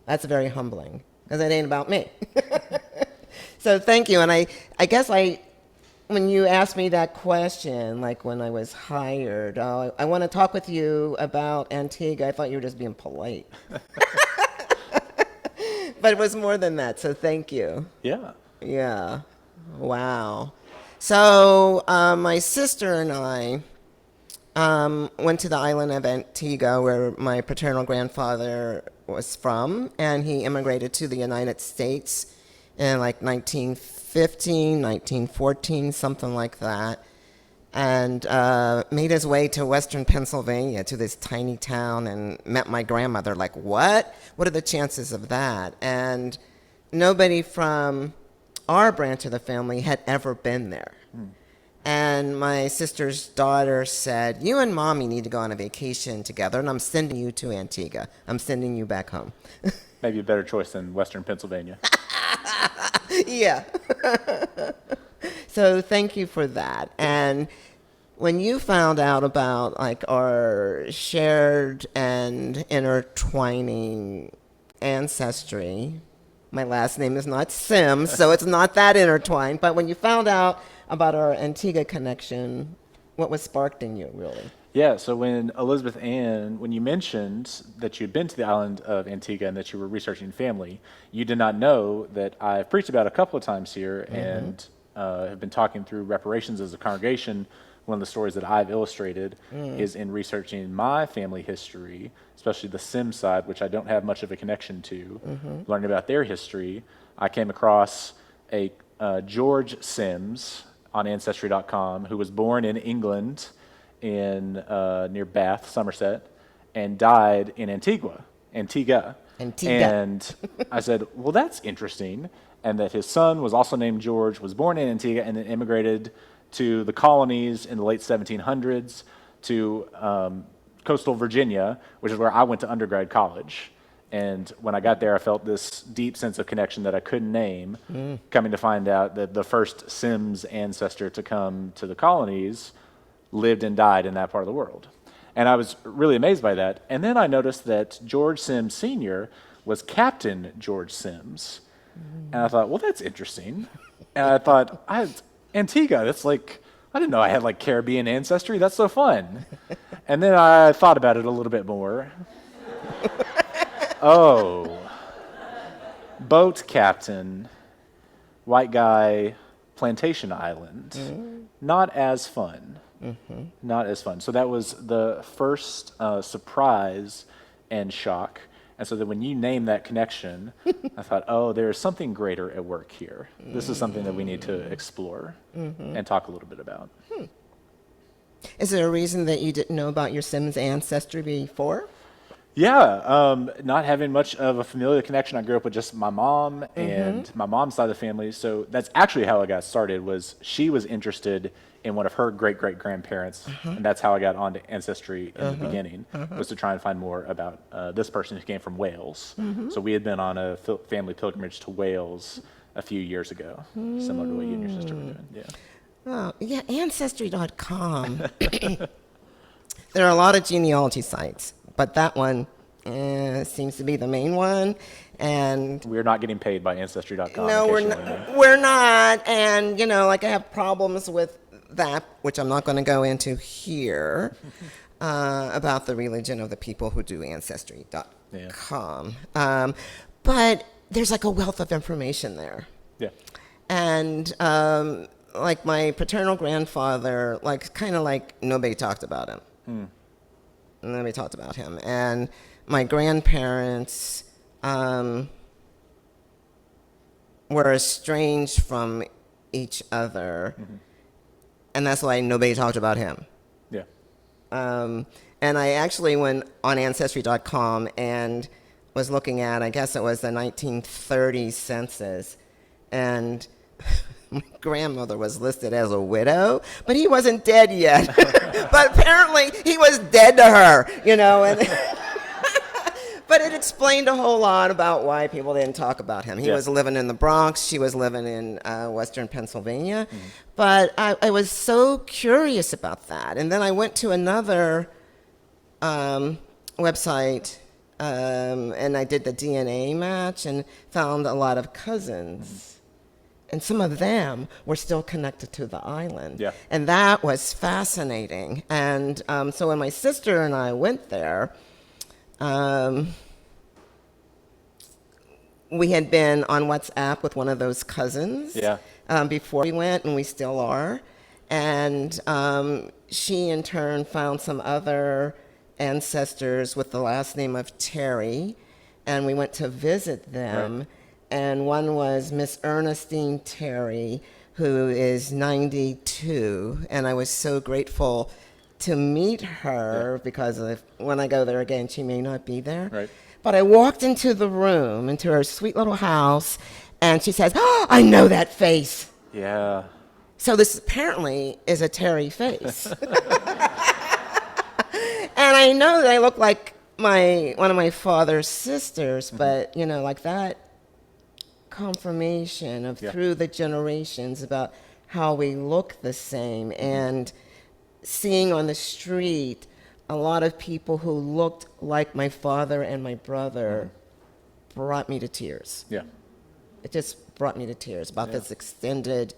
That's very humbling, because it ain't about me. So thank you. And I guess when you asked me that question, like when I was hired, I want to talk with you about Antigua, I thought you were just being polite. But it was more than that, so thank you. Yeah. Yeah. Wow. So my sister and I went to the island of Antigua, where my paternal grandfather was from, and he immigrated to the United States in like 1915, 1914, something like that, and made his way to western Pennsylvania, to this tiny town, and met my grandmother. Like, what? What are the chances of that? And nobody from our branch of the family had ever been there. And my sister's daughter said, you and Mommy need to go on a vacation together, and I'm sending you to Antigua. I'm sending you back home. Maybe a better choice than Western Pennsylvania. Yeah. So thank you for that. And when you found out about like our shared and intertwining ancestry, my last name is not Sims, so it's not that intertwined, but when you found out about our Antigua connection, what was sparked in you, really? Yeah, so when Elizabeth Ann, when you mentioned that you'd been to the island of Antigua and that you were researching family, you did not know that I've preached about a couple of times here and have been talking through reparations as a congregation. One of the stories that I've illustrated is in researching my family history, especially the Sims side, which I don't have much of a connection to. Learning about their history, I came across a George Sims on Ancestry.com, who was born in England in near Bath, Somerset, and died in Antigua. And I said, well, that's interesting. And that his son was also named George, was born in Antigua, and then immigrated to the colonies in the late 1700s to coastal Virginia, which is where I went to undergrad college. And when I got there, I felt this deep sense of connection that I couldn't name, coming to find out that the first Sims ancestor to come to the colonies lived and died in that part of the world. And I was really amazed by that. And then I noticed that George Sims Sr. was Captain George Sims. And I thought, well, that's interesting. And I thought, Antigua, that's like I didn't know I had like Caribbean ancestry. That's so fun. And then I thought about it a little bit more. Oh, boat captain, white guy, plantation island. Not as fun. Not as fun. So that was the first surprise and shock. And so that when you name that connection, I thought, oh, there's something greater at work here. This is something that we need to explore and talk a little bit about. Is there a reason that you didn't know about your Sims ancestry before? Yeah, not having much of a familial connection. I grew up with just my mom and my mom's side of the family. So that's actually how I got started. Was she was interested in one of her great-great-grandparents, and that's how I got onto Ancestry in the beginning, was to try and find more about this person who came from Wales. So we had been on a family pilgrimage to Wales a few years ago, similar to what you and your sister were doing. Yeah. Oh, yeah, Ancestry.com. There are a lot of genealogy sites, but that one seems to be the main one. And we're not getting paid by Ancestry.com. No, we're not. And, you know, like I have problems with that, which I'm not going to go into here, about the religion of the people who do Ancestry.com. But there's like a wealth of information there. Yeah. And like my paternal grandfather, like kind of like nobody talked about him. Nobody talked about him. And my grandparents were estranged from each other. And that's why nobody talked about him. Yeah. And I actually went on Ancestry.com and was looking at, I guess it was the 1930 census, and my grandmother was listed as a widow, but he wasn't dead yet. But apparently he was dead to her, you know. And but it explained a whole lot about why people didn't talk about him. He was living in the Bronx. She was living in Western Pennsylvania. But I was so curious about that. And then I went to another website, and I did the DNA match and found a lot of cousins. And some of them were still connected to the island. Yeah. And that was fascinating. And so when my sister and I went there, we had been on WhatsApp with one of those cousins before we went, and we still are. And she, in turn, found some other ancestors with the last name of Terry, and we went to visit them. Right. And one was Miss Ernestine Terry, who is 92, and I was so grateful to meet her because when I go there again, she may not be there. Right. But I walked into the room, into her sweet little house, and she says, "Oh, I know that face." Yeah. So this apparently is a Terry face. And I know that I look like one of my father's sisters, but, you know, like that confirmation of through the generations about how we look the same, and seeing on the street a lot of people who looked like my father and my brother brought me to tears. Yeah. It just brought me to tears about this extended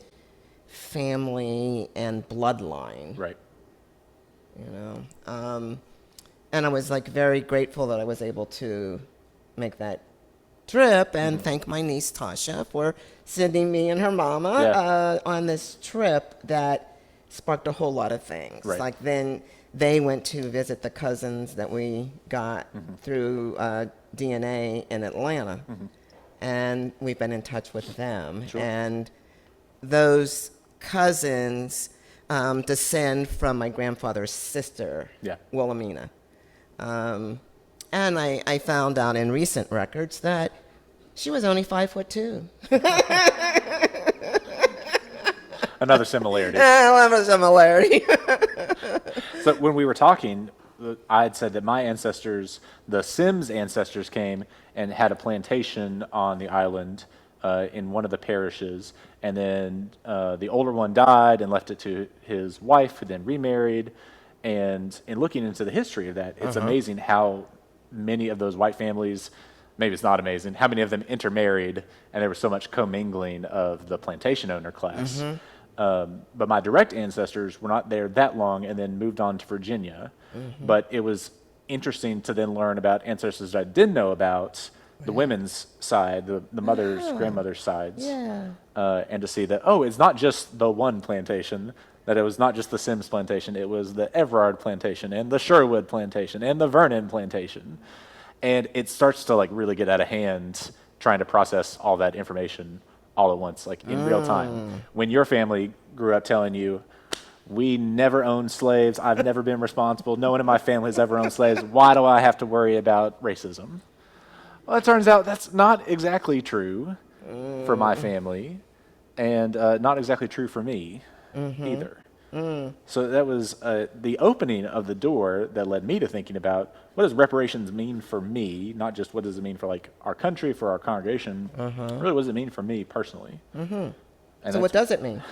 family and bloodline. Right. You know, and I was like very grateful that I was able to make that trip and thank my niece Tasha for sending me and her mama on this trip that sparked a whole lot of things. Right. Like then they went to visit the cousins that we got through DNA in Atlanta, and we've been in touch with them. Sure. And those cousins descend from my grandfather's sister, Wilhelmina. And I found out in recent records that she was only 5'2". Another similarity. Another similarity. So when we were talking, I had said that my ancestors, the Sims ancestors, came and had a plantation on the island in one of the parishes, and then the older one died and left it to his wife, who then remarried. And in looking into the history of that, it's amazing how many of those white families, maybe it's not amazing, how many of them intermarried, and there was so much commingling of the plantation owner class. But my direct ancestors were not there that long and then moved on to Virginia. But it was interesting to then learn about ancestors I didn't know about, the women's side, the mother's, grandmother's sides. And to see that, oh, it's not just the one plantation, that it was not just the Sims plantation, it was the Everard plantation and the Sherwood plantation and the Vernon plantation. And it starts to like really get out of hand trying to process all that information all at once, like in real time. When your family grew up telling you, we never owned slaves, I've never been responsible, no one in my family has ever owned slaves, why do I have to worry about racism? Well, it turns out that's not exactly true for my family, and not exactly true for me either. So that was the opening of the door that led me to thinking about what does reparations mean for me, not just what does it mean for like our country, for our congregation, really what does it mean for me personally? And So what does it mean?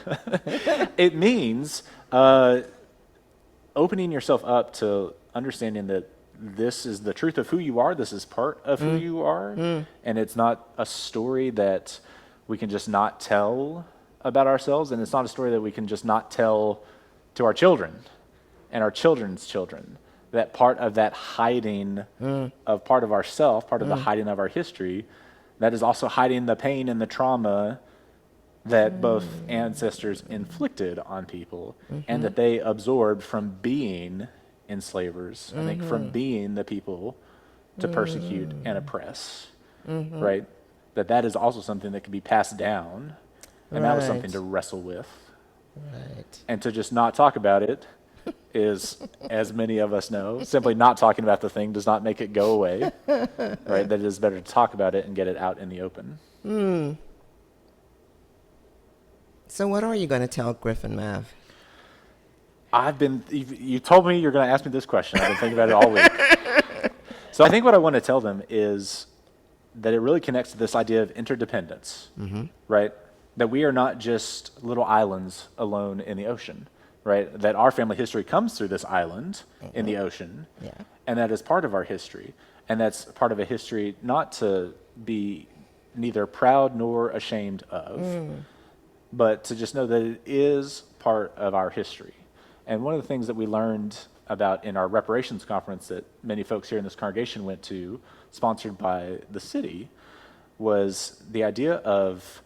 It means opening yourself up to understanding that this is the truth of who you are, this is part of who you are, and it's not a story that we can just not tell about ourselves, and it's not a story that we can just not tell to our children and our children's children. That part of that hiding of part of ourself, part of the hiding of our history, that is also hiding the pain and the trauma that both ancestors inflicted on people and that they absorbed from being enslavers, I think from being the people to persecute and oppress, right? That is also something that can be passed down, and that was something to wrestle with. And to just not talk about it is, as many of us know, simply not talking about the thing does not make it go away, right? That it is better to talk about it and get it out in the open. So what are you going to tell Griffin Mav? You told me you're going to ask me this question. I've been thinking about it all week. So I think what I want to tell them is that it really connects to this idea of interdependence, right? That we are not just little islands alone in the ocean, right? That our family history comes through this island in the ocean, and that is part of our history. And that's part of a history not to be neither proud nor ashamed of, but to just know that it is part of our history. And one of the things that we learned about in our reparations conference that many folks here in this congregation went to, sponsored by the city, was the idea of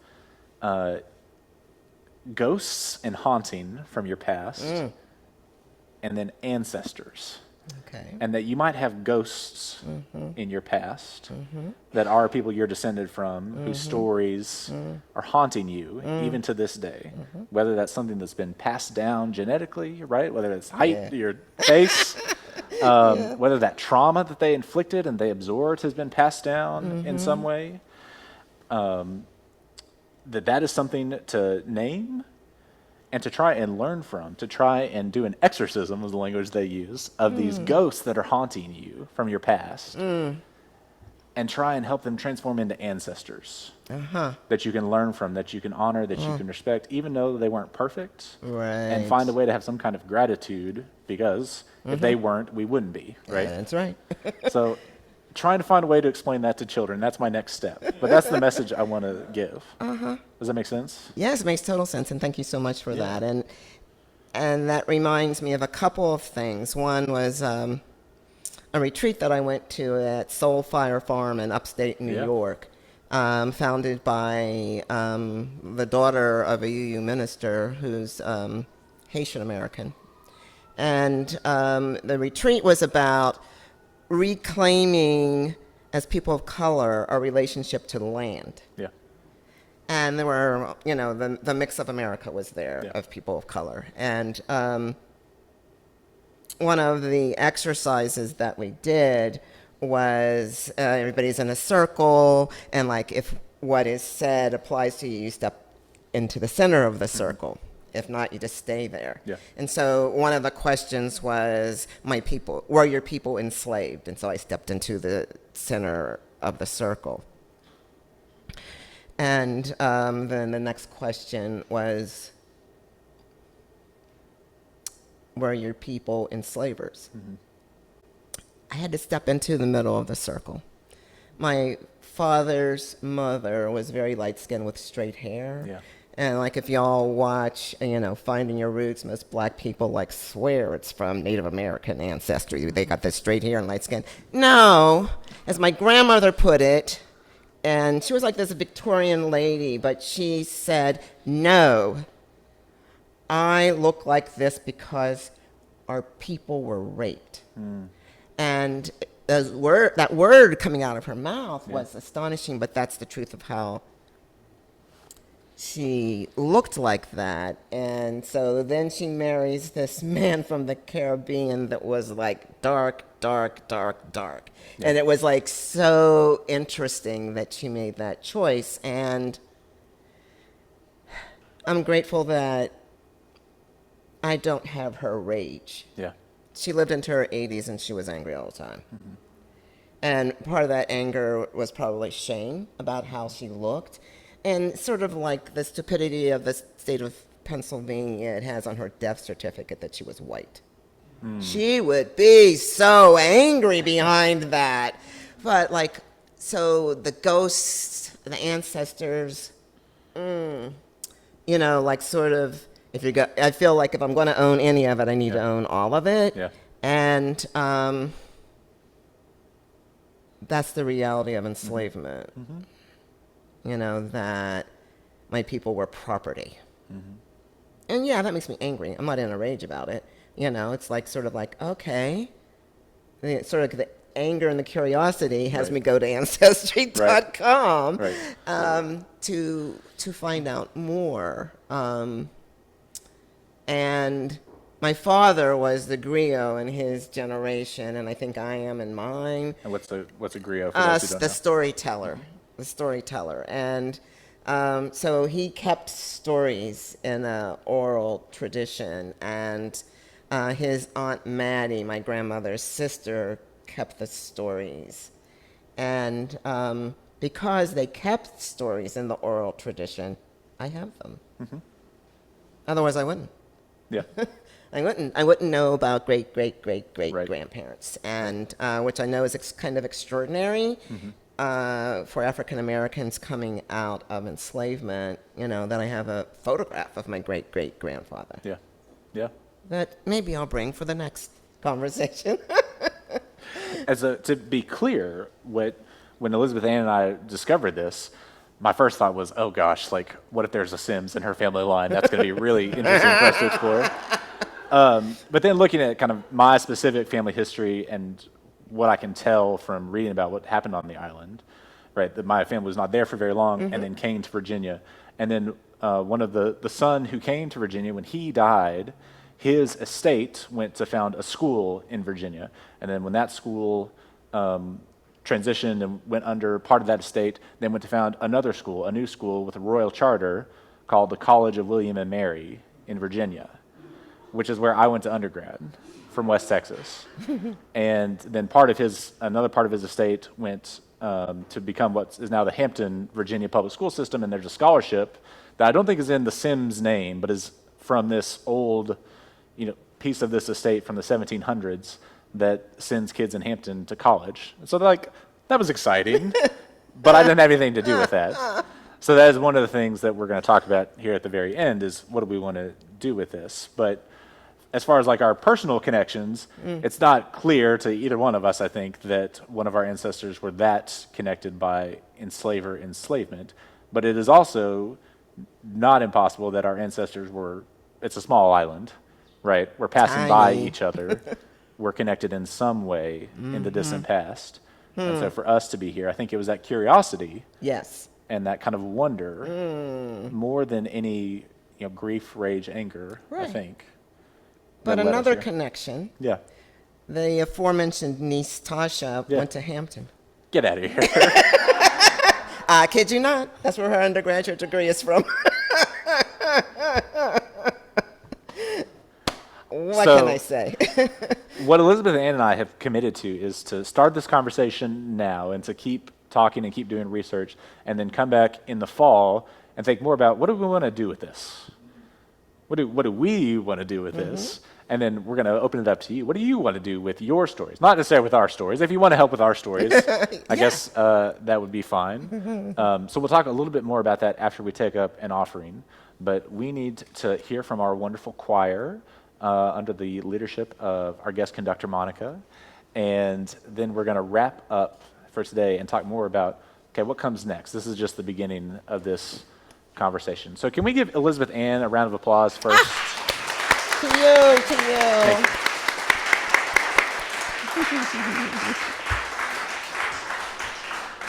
ghosts and haunting from your past, and then ancestors. And that you might have ghosts in your past that are people you're descended from, whose stories are haunting you even to this day. Whether that's something that's been passed down genetically, right? Whether it's height to your face, whether that trauma that they inflicted and they absorbed has been passed down in some way. That is something to name and to try and learn from, to try and do an exorcism, was the language they use, of these ghosts that are haunting you from your past, and try and help them transform into ancestors that you can learn from, that you can honor, that you can respect, even though they weren't perfect, and find a way to have some kind of gratitude, because if they weren't, we wouldn't be, right? That's right. So trying to find a way to explain that to children, that's my next step. But that's the message I want to give. Does that make sense? Yes, it makes total sense, and thank you so much for that. And that reminds me of a couple of things. One was a retreat that I went to at Soul Fire Farm in upstate New York, founded by the daughter of a UU minister who's Haitian American. And the retreat was about reclaiming, as people of color, our relationship to the land. And there were, the mix of America was there of people of color. And one of the exercises that we did was everybody's in a circle, and like if what is said applies to you, you step into the center of the circle. If not, you just stay there. And so one of the questions was, were your people enslaved? And so I stepped into the center of the circle. And then the next question was, were your people enslavers? I had to step into the middle of the circle. My father's mother was very light-skinned with straight hair. And like if y'all watch, Finding Your Roots, most black people like swear it's from Native American ancestry. They got this straight hair and light skin. No, as my grandmother put it, and she was like this Victorian lady, but she said, no, I look like this because our people were raped. And that word coming out of her mouth was astonishing, but that's the truth of how she looked like that. And so then she marries this man from the Caribbean that was like dark, dark, dark, dark. Yeah. And it was like so interesting that she made that choice. And I'm grateful that I don't have her rage. Yeah. She lived into her 80s and she was angry all the time. Mm-hmm. And part of that anger was probably shame about how she looked. And sort of like the stupidity of the state of Pennsylvania, it has on her death certificate that she was white. She would be so angry behind that. But so the ghosts, the ancestors, like sort of, I feel like if I'm going to own any of it, I need to own all of it. Yeah. And that's the reality of enslavement. Mm-hmm. That my people were property. Mm-hmm. And yeah, that makes me angry. I'm not in a rage about it. It's sort of like, okay. Sort of the anger and the curiosity has me go to Ancestry.com to find out more. And my father was the griot in his generation, and I think I am in mine. And what's a griot for those who don't know? Storyteller. The storyteller. And so he kept stories in an oral tradition, and his Aunt Maddie, my grandmother's sister, kept the stories. And because they kept stories in the oral tradition, I have them. Mm-hmm. Otherwise, I wouldn't. Yeah. I wouldn't know about great-great-great-great-grandparents, and which I know is kind of extraordinary. Mm-hmm. For African Americans coming out of enslavement, that I have a photograph of my great-great-grandfather. Yeah, yeah. That maybe I'll bring for the next conversation. To be clear, when Elizabeth Ann and I discovered this, my first thought was, oh gosh, what if there's a Sims in her family line? That's going to be really interesting for us to explore. But then looking at kind of my specific family history and what I can tell from reading about what happened on the island, right? That my family was not there for very long, mm-hmm. and then came to Virginia. And then one of the son who came to Virginia, when he died, his estate went to found a school in Virginia. And then when that school transitioned and went under part of that estate, they went to found another school, a new school with a royal charter called the College of William and Mary in Virginia, which is where I went to undergrad from West Texas. And then another part of his estate went to become what is now the Hampton, Virginia public school system, and there's a scholarship that I don't think is in the Sims name, but is from this old, piece of this estate from the 1700s that sends kids in Hampton to college. So they're like, that was exciting, but I didn't have anything to do with that. So that is one of the things that we're going to talk about here at the very end is what do we want to do with this? But as far as our personal connections, it's not clear to either one of us, I think, that one of our ancestors were that connected by enslavement. But it is also not impossible that our ancestors it's a small island, right? We're passing by each other. We're connected in some way in the distant past. And so for us to be here, I think it was that curiosity. Yes. And that kind of wonder more than any grief, rage, anger, I think. But another connection. Yeah. The aforementioned niece Tasha went to Hampton. Get out of here. I kid you not. That's where her undergraduate degree is from. What can I say? What Elizabeth Ann and I have committed to is to start this conversation now and to keep talking and keep doing research and then come back in the fall and think more about what do we want to do with this? What do we want to do with this? And then we're going to open it up to you. What do you want to do with your stories? Not necessarily with our stories. If you want to help with our stories, I guess that would be fine. So we'll talk a little bit more about that after we take up an offering. But we need to hear from our wonderful choir under the leadership of our guest conductor, Monica. And then we're going to wrap up for today and talk more about, okay, what comes next? This is just the beginning of this conversation. So can we give Elizabeth Ann a round of applause first? To you, to you.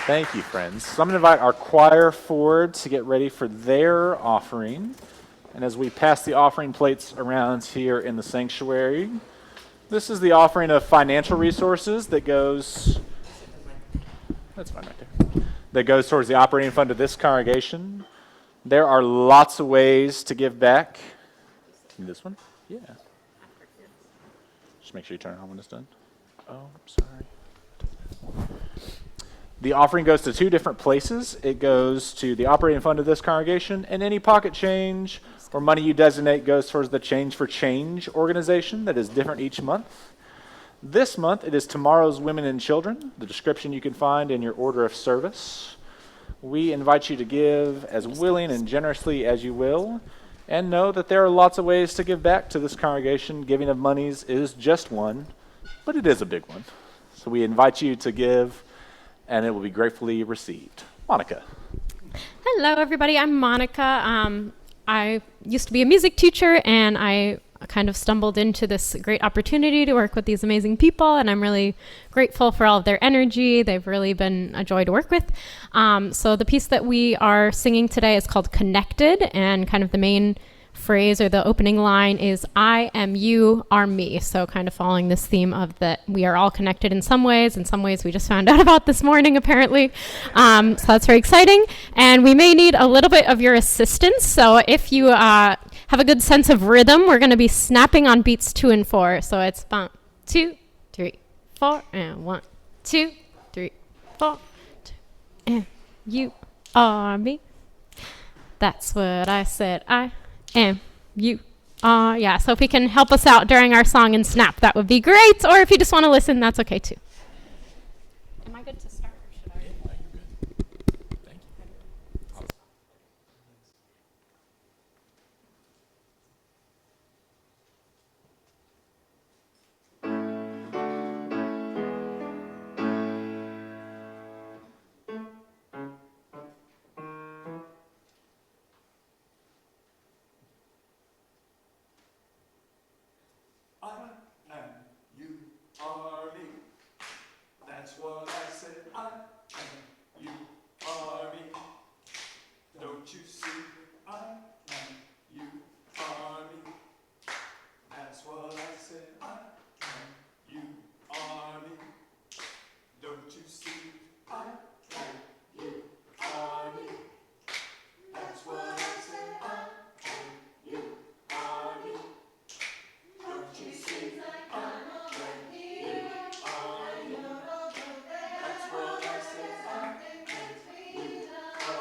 Thank you, friends. So I'm going to invite our choir forward to get ready for their offering. And as we pass the offering plates around here in the sanctuary, this is the offering of financial resources that goes, that's fine right there, that goes towards the operating fund of this congregation. There are lots of ways to give back. This one? Yeah. Just make sure you turn it on when it's done. Oh, sorry. The offering goes to two different places. It goes to the operating fund of this congregation, and any pocket change or money you designate goes towards the Change for Change organization that is different each month. This month, it is Tomorrow's Women and Children, the description you can find in your order of service. We invite you to give as willing and generously as you will, and know that there are lots of ways to give back to this congregation. Giving of monies is just one, but it is a big one. So we invite you to give, and it will be gratefully received. Monica. Hello, everybody. I'm Monica. I used to be a music teacher, and I kind of stumbled into this great opportunity to work with these amazing people, and I'm really grateful for all of their energy. They've really been a joy to work with. So the piece that we are singing today is called Connected, and kind of the main phrase or the opening line is I am you are me. So kind of following this theme of that we are all connected in some ways we just found out about this morning apparently. So that's very exciting, and we may need a little bit of your assistance. So if you have a good sense of rhythm, we're going to be snapping on beats 2 and 4. So it's 1, 2, 3, 4, and 1, 2, 3, 4, 2, and you are me. That's what I said. I am you are. Yeah, so if we can help us out during our song and snap, that would be great. Or if you just want to listen, that's okay too. Am I good to start, or should I? Yeah, you're good. Thank you. I am you are me. That's what I said. I am you are me. Don't you see? I am you are me. That's what I said. I am you are me. Don't you see? I am you are me. That's what I said. I am you are me. Don't you see? I am you are me. That's what I said. I am you are me.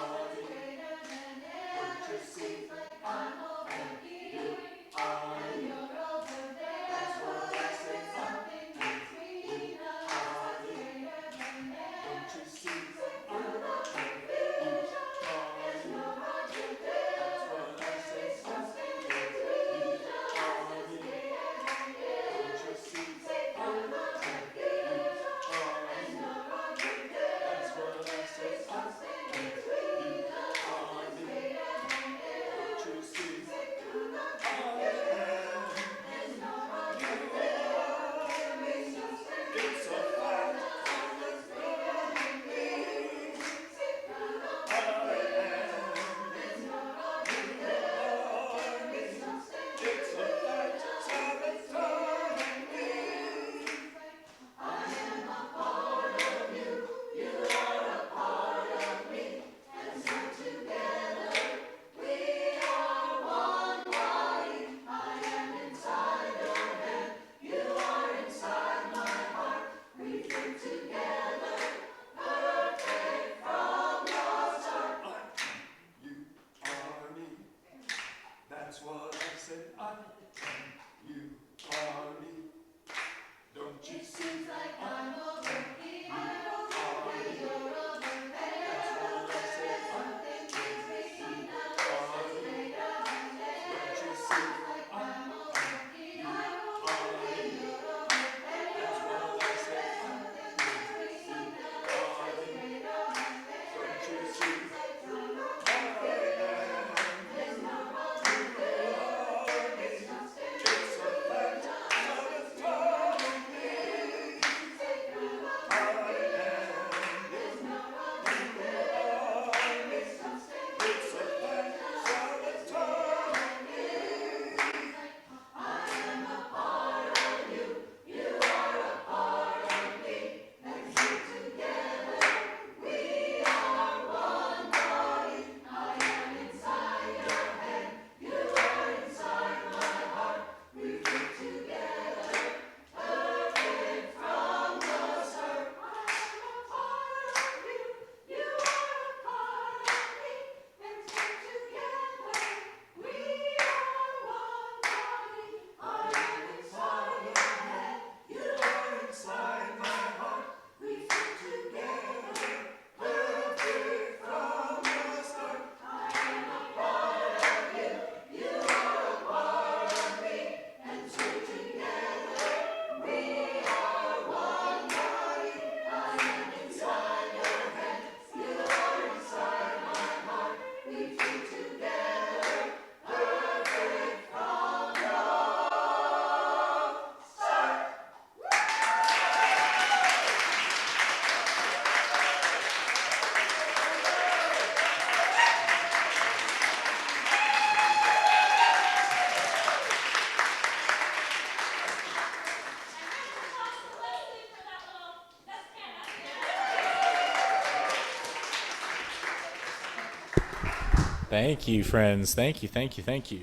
Thank you, friends. Thank you, thank you, thank you.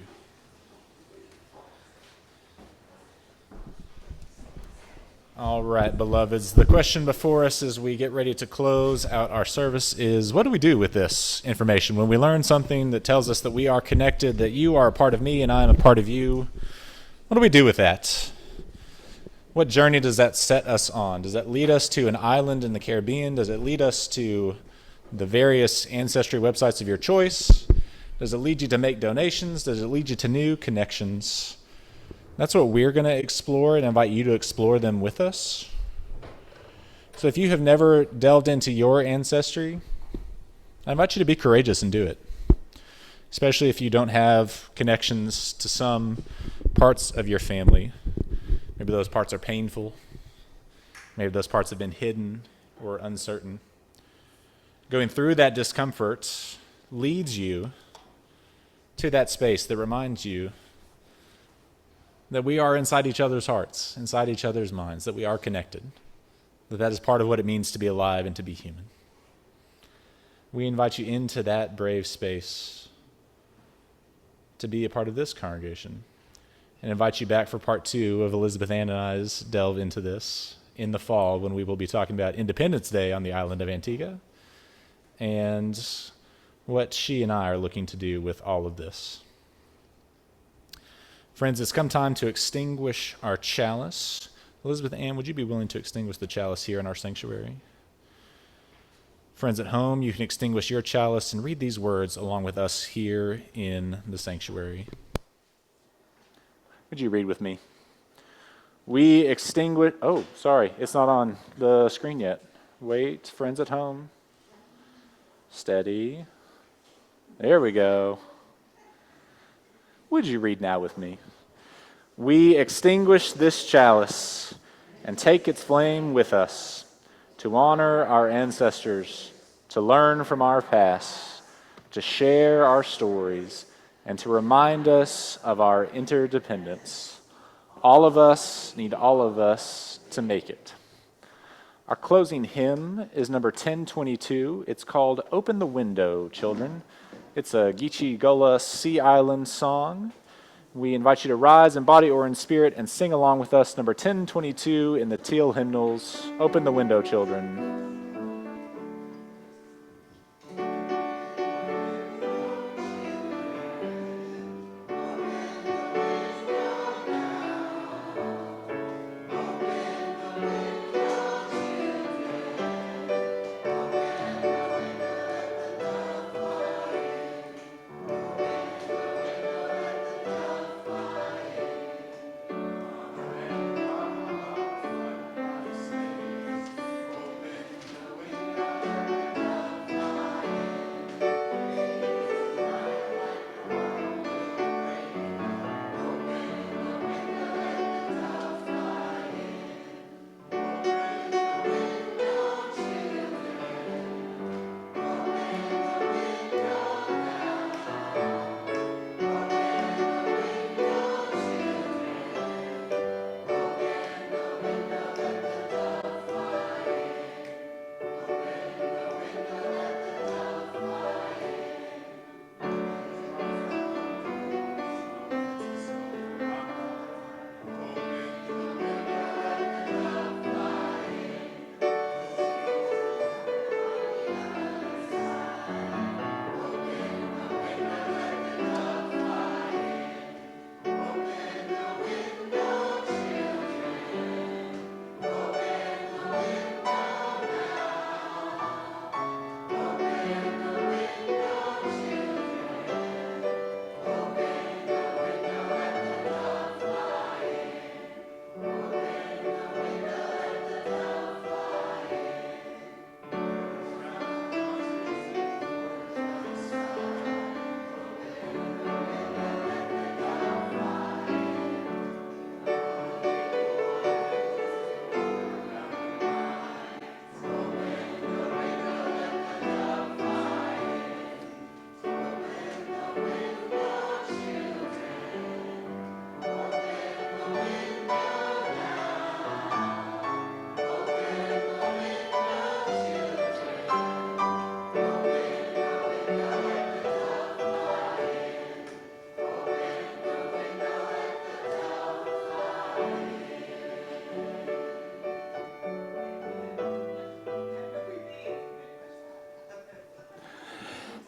All right, beloveds, the question before us as we get ready to close out our service is, what do we do with this information? When we learn something that tells us that we are connected, that you are a part of me and I am a part of you, what do we do with that? What journey does that set us on? Does that lead us to an island in the Caribbean? Does it lead us to the various ancestry websites of your choice? Does it lead you to make donations? Does it lead you to new connections? That's what we're going to explore and invite you to explore them with us. So if you have never delved into your ancestry, I invite you to be courageous and do it. Especially if you don't have connections to some parts of your family. Maybe those parts are painful. Maybe those parts have been hidden or uncertain. Going through that discomfort leads you to that space that reminds you that we are inside each other's hearts, inside each other's minds, that we are connected, that is part of what it means to be alive and to be human. We invite you into that brave space to be a part of this congregation and invite you back for part 2 of Elizabeth Ann and I's delve into this in the fall, when we will be talking about Independence Day on the island of Antigua and what she and I are looking to do with all of this. Friends, it's come time to extinguish our chalice. Elizabeth Ann, would you be willing to extinguish the chalice here in our sanctuary? Friends at home, you can extinguish your chalice and read these words along with us here in the sanctuary. Would you read with me? We extinguish... Oh, sorry, it's not on the screen yet. Wait, friends at home. Steady. There we go. Would you read now with me? We extinguish this chalice and take its flame with us to honor our ancestors, to learn from our past, to share our stories, and to remind us of our interdependence. All of us need all of us to make it. Our closing hymn is number 1022. It's called Open the Window, Children. It's a Geechee Gullah Sea Island song. We invite you to rise in body or in spirit and sing along with us, number 1022 in the Teal hymnals. Open the window, children.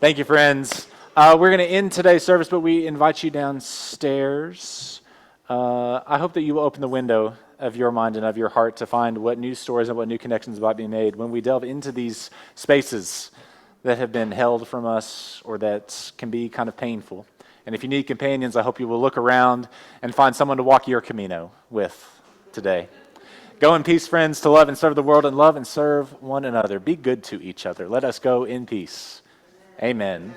Thank you, friends. We're going to end today's service, but we invite you downstairs. I hope that you will open the window of your mind and of your heart to find what new stories and what new connections might be made when we delve into these spaces that have been held from us or that can be kind of painful. And if you need companions, I hope you will look around and find someone to walk your Camino with today. Go in peace, friends, to love and serve the world, and love and serve one another. Be good to each other. Let us go in peace. Amen.